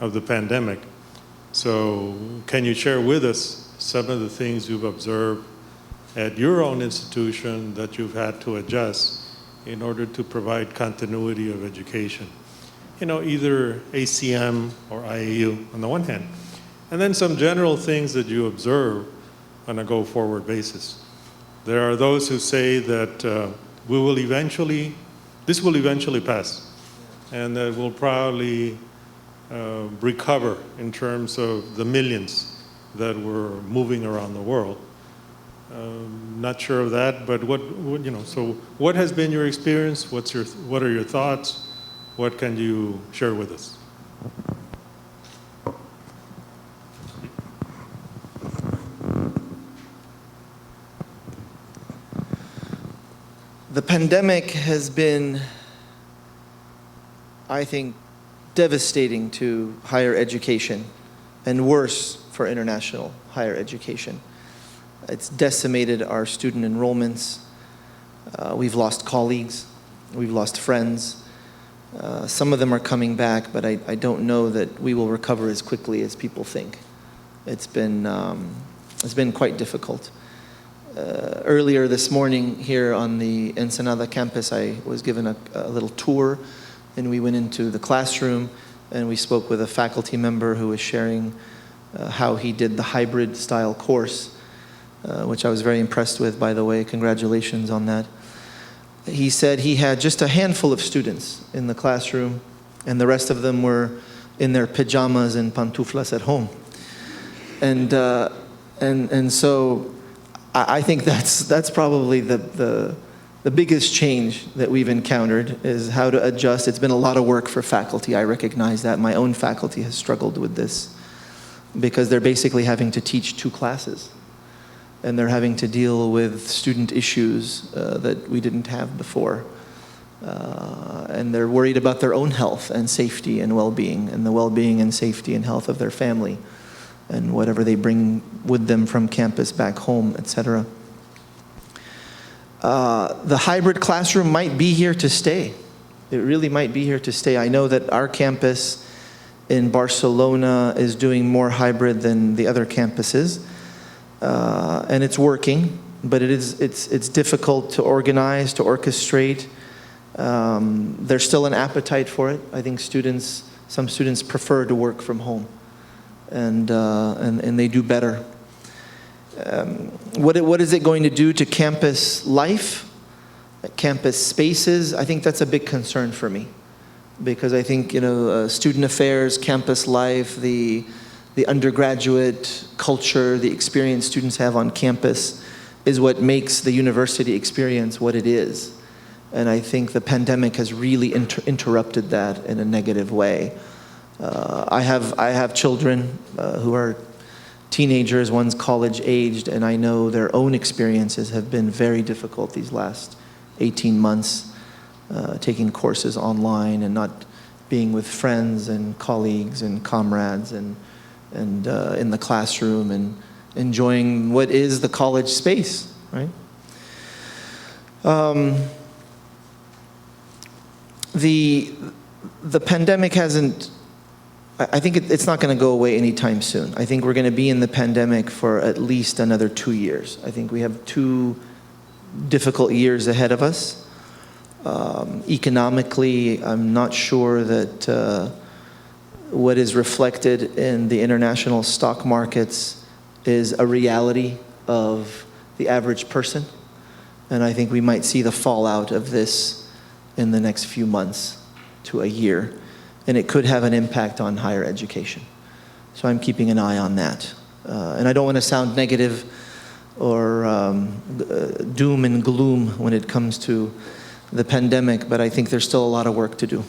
of the pandemic. So can you share with us some of the things you've observed at your own institution that you've had to adjust in order to provide continuity of education? You know, either ACM or IAU on the one hand, and then some general things that you observe on a go-forward basis. There are those who say that this will eventually pass, and that we'll probably recover in terms of the millions that were moving around the world. Not sure of that, but so what has been your experience? What are your thoughts? What can you share with us? The pandemic has been, I think, devastating to higher education and worse for international higher education. It's decimated our student enrollments. We've lost colleagues. We've lost friends. Some of them are coming back, but I don't know that we will recover as quickly as people think. It's been quite difficult. Earlier this morning here on the Ensenada campus, I was given a little tour, and we went into the classroom and we spoke with a faculty member who was sharing how he did the hybrid style course, which I was very impressed with, by the way. Congratulations on that. He said he had just a handful of students in the classroom, and the rest of them were in their pajamas and pantuflas at home. And so I think that's probably the biggest change that we've encountered, is how to adjust. It's been a lot of work for faculty. I recognize that. My own faculty has struggled with this because they're basically having to teach 2 classes. And they're having to deal with student issues that we didn't have before. And they're worried about their own health and safety and well-being, and the well-being and safety and health of their family, and whatever they bring with them from campus back home, etc. The hybrid classroom might be here to stay. It really might be here to stay. I know that our campus in Barcelona is doing more hybrid than the other campuses. And it's working, but it's difficult to organize, to orchestrate. There's still an appetite for it. I think some students prefer to work from home, and they do better. What is it going to do to campus life, campus spaces? I think that's a big concern for me, because I think student affairs, campus life, the undergraduate culture, the experience students have on campus is what makes the university experience what it is. And I think the pandemic has really interrupted that in a negative way. I have children who are teenagers, one's college aged, and I know their own experiences have been very difficult these last 18 months, taking courses online and not being with friends and colleagues and comrades and in the classroom and enjoying what is the college space, right? The pandemic hasn't, I think it's not going to go away anytime soon. I think we're going to be in the pandemic for at least another 2 years. I think we have 2 difficult years ahead of us. Economically, I'm not sure that what is reflected in the international stock markets is a reality of the average person. And I think we might see the fallout of this in the next few months to a year. And it could have an impact on higher education. So I'm keeping an eye on that. And I don't want to sound negative or doom and gloom when it comes to the pandemic, but I think there's still a lot of work to do.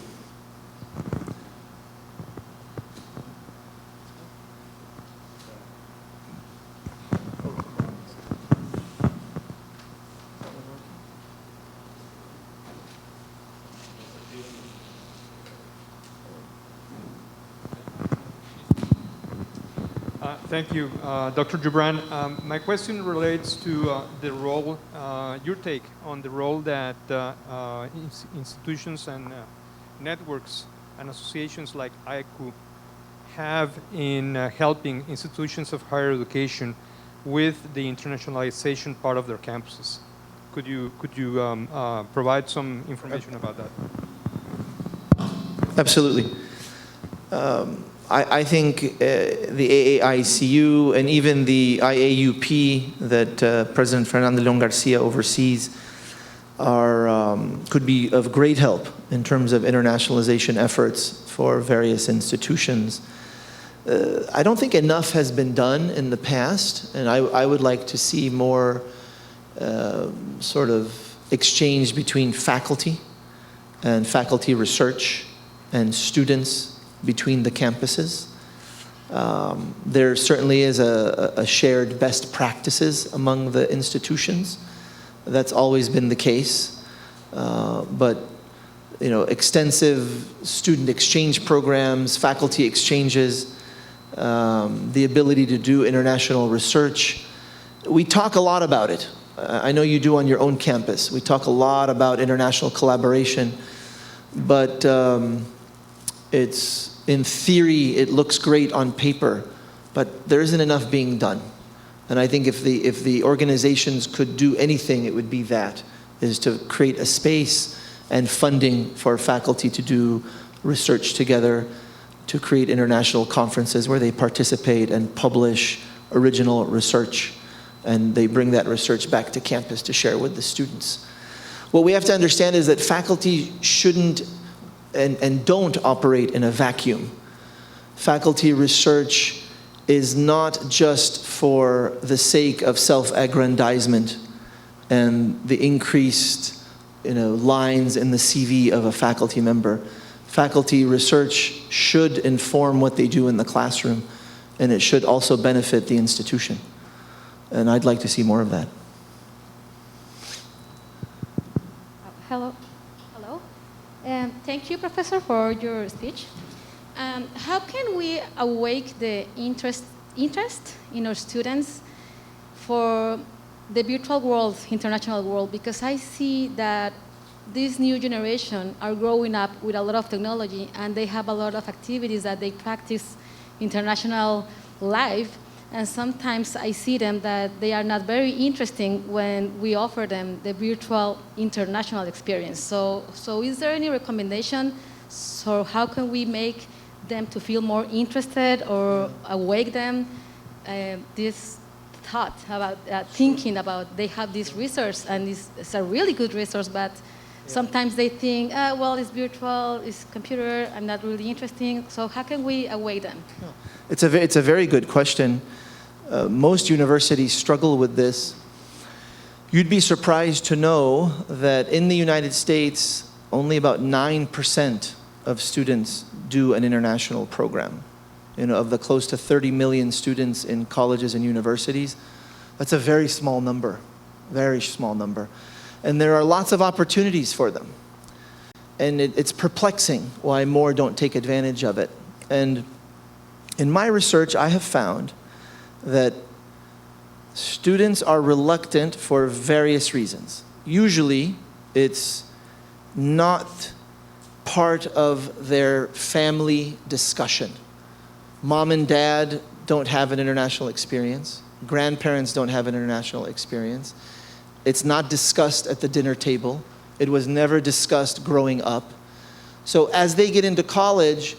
Thank you, Dr. Jubran. My question relates to the role, your take on the role that institutions and networks and associations like IACU have in helping institutions of higher education with the internationalization part of their campuses? Could you provide some information about that? Absolutely. I think the AAICU and even the IAUP that President Fernando León Garcia oversees could be of great help in terms of internationalization efforts for various institutions. I don't think enough has been done in the past, and I would like to see more sort of exchange between faculty and faculty research and students between the campuses. There certainly is a shared best practices among the institutions. That's always been the case. But extensive student exchange programs, faculty exchanges, the ability to do international research. We talk a lot about it. I know you do on your own campus. We talk a lot about international collaboration, but in theory, it looks great on paper, but there isn't enough being done. And I think if the organizations could do anything, it would be that, is to create a space and funding for faculty to do research together, to create international conferences where they participate and publish original research, and they bring that research back to campus to share with the students. What we have to understand is that faculty shouldn't and don't operate in a vacuum. Faculty research is not just for the sake of self-aggrandizement and the increased lines in the CV of a faculty member. Faculty research should inform what they do in the classroom, and it should also benefit the institution. And I'd like to see more of that. Hello. Thank you, Professor, for your speech. How can we awake the interest in our students for the virtual world, international world? Because I see that this new generation are growing up with a lot of technology, and they have a lot of activities that they practice international life. And sometimes I see them that they are not very interesting when we offer them the virtual international experience. So is there any recommendation? So how can we make them to feel more interested or awake them this thought about thinking about they have this resource, and it's a really good resource, but sometimes they think, well, it's virtual, it's computer, I'm not really interesting. So how can we awake them? It's a very good question. Most universities struggle with this. You'd be surprised to know that in the United States, only about 9% of students do an international program. Of the close to 30 million students in colleges and universities, that's a very small number, very small number. And there are lots of opportunities for them. And it's perplexing why more don't take advantage of it. And in my research, I have found that students are reluctant for various reasons. Usually, it's not part of their family discussion. Mom and dad don't have an international experience. Grandparents don't have an international experience. It's not discussed at the dinner table. It was never discussed growing up. So as they get into college,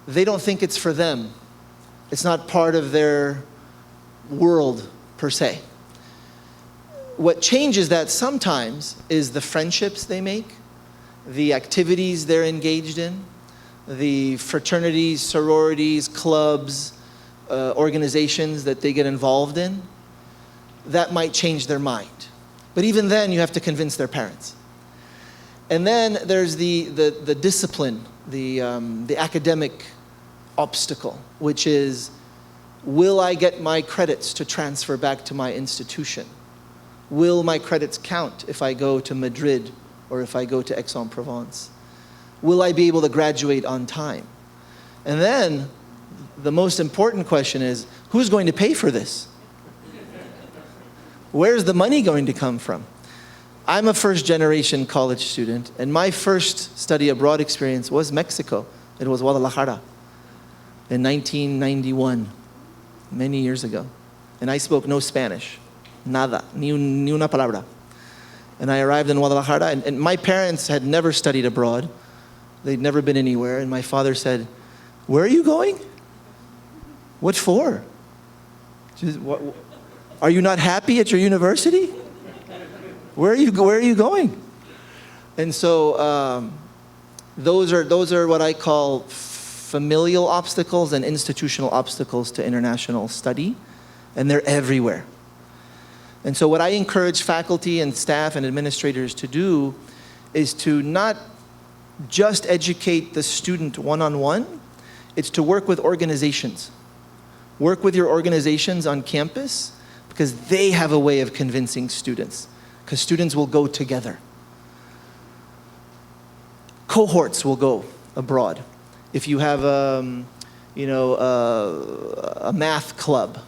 they don't think it's for them. It's not part of their world, per se. What changes that sometimes is the friendships they make, the activities they're engaged in, the fraternities, sororities, clubs, organizations that they get involved in. That might change their mind. But even then, you have to convince their parents. And then there's the discipline, the academic obstacle, which is, will I get my credits to transfer back to my institution? Will my credits count if I go to Madrid or if I go to Aix-en-Provence? Will I be able to graduate on time? And then the most important question is, who's going to pay for this? Where's the money going to come from? I'm a first-generation college student, and my first study abroad experience was Mexico. It was Guadalajara. in 1991, many years ago. And I spoke no Spanish, nada, ni una palabra. And I arrived in Guadalajara, and my parents had never studied abroad. They'd never been anywhere. And my father said, "Where are you going? What for? Are you not happy at your university? Where are you going?" And so those are what I call familial obstacles and institutional obstacles to international study, and they're everywhere. And so what I encourage faculty and staff and administrators to do is to not just educate the student one-on-one, it's to work with organizations. Work with your organizations on campus, because they have a way of convincing students, because students will go together. Cohorts will go abroad. If you have a math club,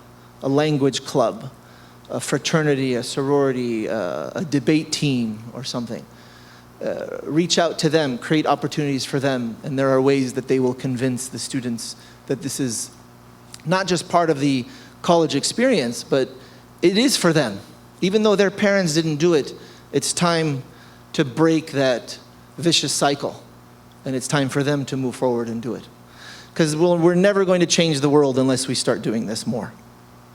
a language club, a fraternity, a sorority, a debate team or something, reach out to them, create opportunities for them, and there are ways that they will convince the students that this is not just part of the college experience, but it is for them. Even though their parents didn't do it, it's time to break that vicious cycle, and it's time for them to move forward and do it. Because we're never going to change the world unless we start doing this more.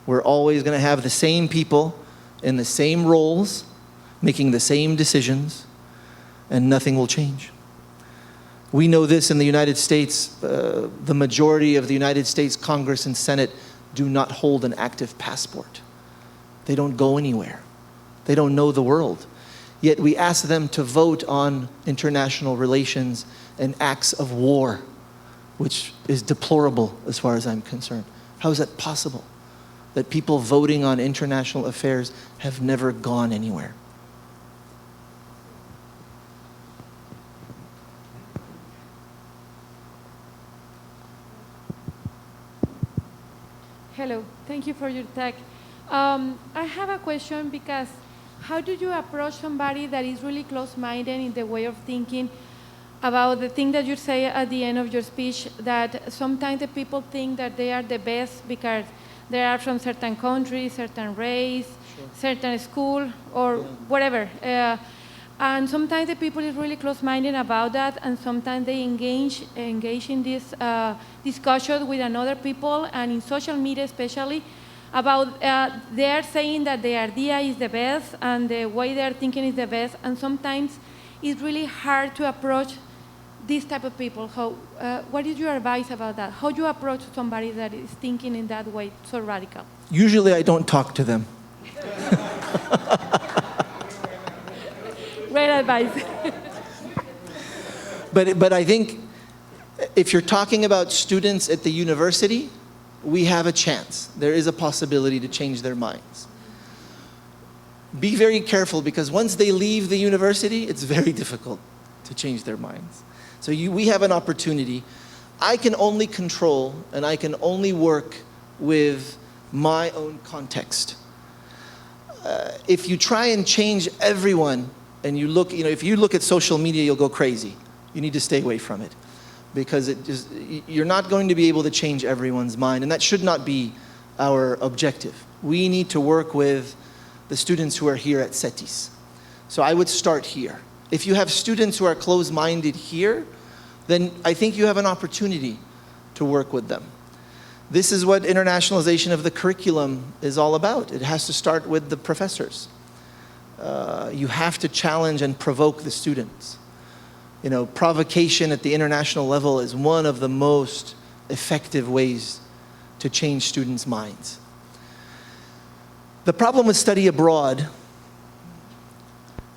We're always going to have the same people in the same roles, making the same decisions, and nothing will change. We know this in the United States. The majority of the United States Congress and Senate do not hold an active passport. They don't go anywhere. They don't know the world. Yet we ask them to vote on international relations and acts of war, which is deplorable as far as I'm concerned. How is that possible? That people voting on international affairs have never gone anywhere. Hello, thank you for your talk. I have a question, because how do you approach somebody that is really close-minded in the way of thinking about the thing that you say at the end of your speech, that sometimes the people think that they are the best because they are from certain country, certain race, certain school, or whatever. And sometimes the people is really close-minded about that, and sometimes they engage in this discussion with another people, and in social media especially, about they are saying that their idea is the best and the way they are thinking is the best, and sometimes it's really hard to approach these type of people. What is your advice about that? How do you approach somebody that is thinking in that way, so radical? Usually I don't talk to them. Great advice. But I think if you're talking about students at the university, we have a chance. There is a possibility to change their minds. Be very careful, because once they leave the university, it's very difficult to change their minds. So we have an opportunity. I can only control and I can only work with my own context. If you try and change everyone, and if you look at social media, you'll go crazy. You need to stay away from it, because you're not going to be able to change everyone's mind, and that should not be our objective. We need to work with the students who are here at CETYS. So I would start here. If you have students who are closed-minded here, then I think you have an opportunity to work with them. This is what internationalization of the curriculum is all about. It has to start with the professors. You have to challenge and provoke the students. Provocation at the international level is one of the most effective ways to change students' minds. The problem with study abroad,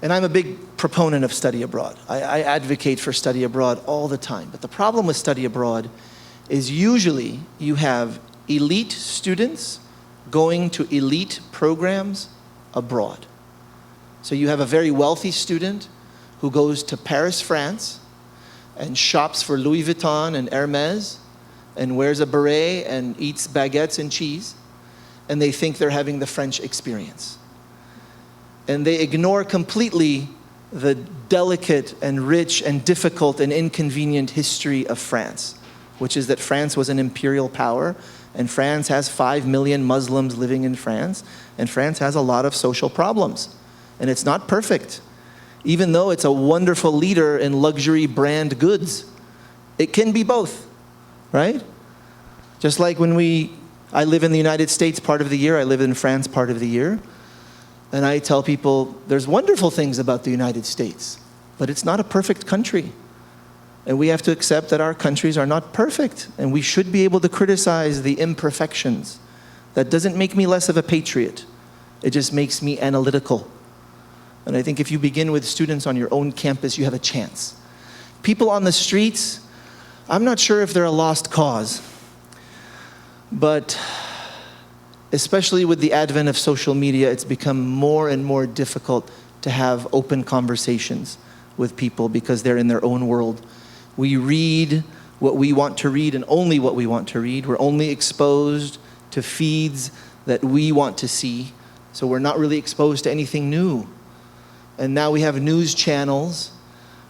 and I'm a big proponent of study abroad. I advocate for study abroad all the time. But the problem with study abroad is usually you have elite students going to elite programs abroad. So you have a very wealthy student who goes to Paris, France, and shops for Louis Vuitton and Hermes, and wears a beret and eats baguettes and cheese, and they think they're having the French experience. And they ignore completely the delicate and rich and difficult and inconvenient history of France, which is that France was an imperial power, and France has 5 million Muslims living in France, and France has a lot of social problems. And it's not perfect. Even though it's a wonderful leader in luxury brand goods, it can be both, right? Just like when I live in the United States part of the year, I live in France part of the year, and I tell people there's wonderful things about the United States, but it's not a perfect country. And we have to accept that our countries are not perfect, and we should be able to criticize the imperfections. That doesn't make me less of a patriot. It just makes me analytical. And I think if you begin with students on your own campus, you have a chance. People on the streets, I'm not sure if they're a lost cause, but especially with the advent of social media, it's become more and more difficult to have open conversations with people because they're in their own world. We read what we want to read and only what we want to read. We're only exposed to feeds that we want to see, so we're not really exposed to anything new. And now we have news channels.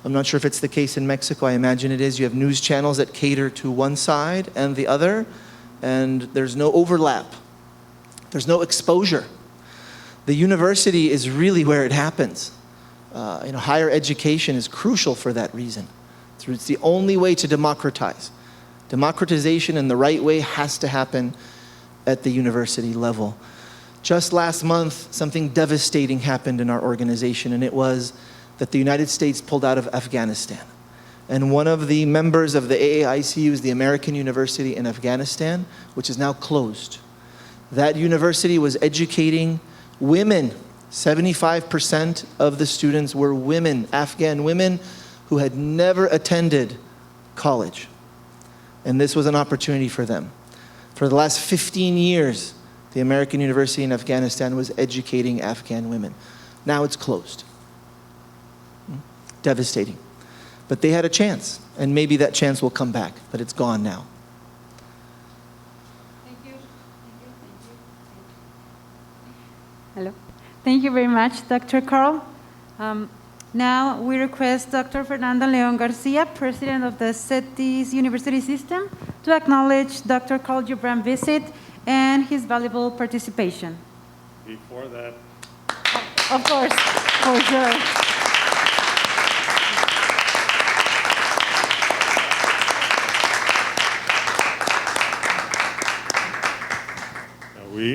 I'm not sure if it's the case in Mexico. I imagine it is. You have news channels that cater to one side and the other, and there's no overlap. There's no exposure. The university is really where it happens. Higher education is crucial for that reason. It's the only way to democratize. Democratization in the right way has to happen at the university level. Just last month, something devastating happened in our organization, and it was that the United States pulled out of Afghanistan. And one of the members of the AAICU is the American University in Afghanistan, which is now closed. That university was educating women. 75% of the students were women, Afghan women, who had never attended college. And this was an opportunity for them. For the last 15 years, the American University in Afghanistan was educating Afghan women. Now it's closed. Devastating. But they had a chance, and maybe that chance will come back, but it's gone now. Thank you. Hello. Thank you very much, Dr. Carl. Now we request Dr. Fernando León Garcia, President of the CETYS University System, to acknowledge Dr. Carl Jubran visit and his valuable participation. Before that, Of course, for sure.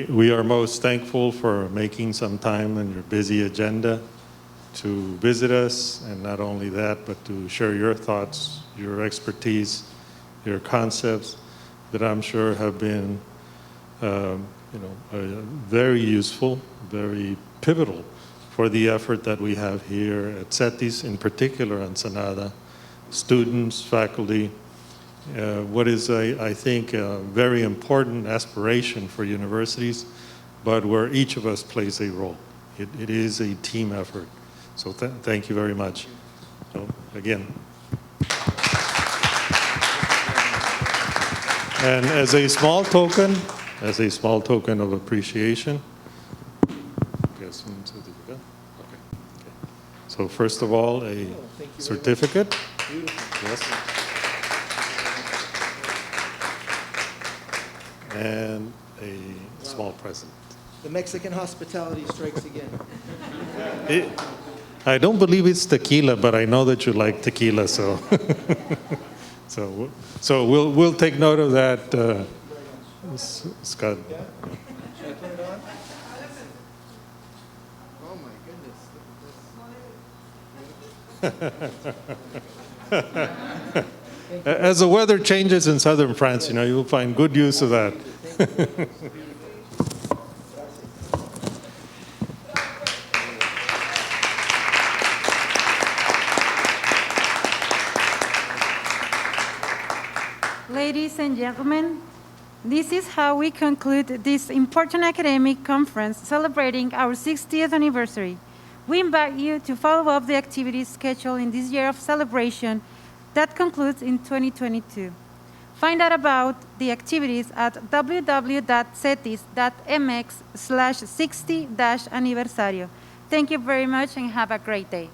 we are most thankful for making some time in your busy agenda to visit us, and not only that, but to share your thoughts, your expertise, your concepts that I'm sure have been very useful, very pivotal for the effort that we have here at CETYS, in particular Ensenada, students, faculty, what is, I think, a very important aspiration for universities, but where each of us plays a role. It is a team effort. So thank you very much. So again. And as a small token of appreciation, so first of all, a certificate. Yes. And a small present. The Mexican hospitality strikes again. I don't believe it's tequila, but I know that you like tequila, so so we'll take note of that, Scott. Yeah? Should I put it on? Oh my goodness. As the weather changes in southern France, you'll find good use of that. Ladies and gentlemen, this is how we conclude this important academic conference celebrating our 60th anniversary. We invite you to follow up the activities scheduled in this year of celebration that concludes in 2022. Find out about the activities at www.cetys.mx/60-aniversario. Thank you very much and have a great day.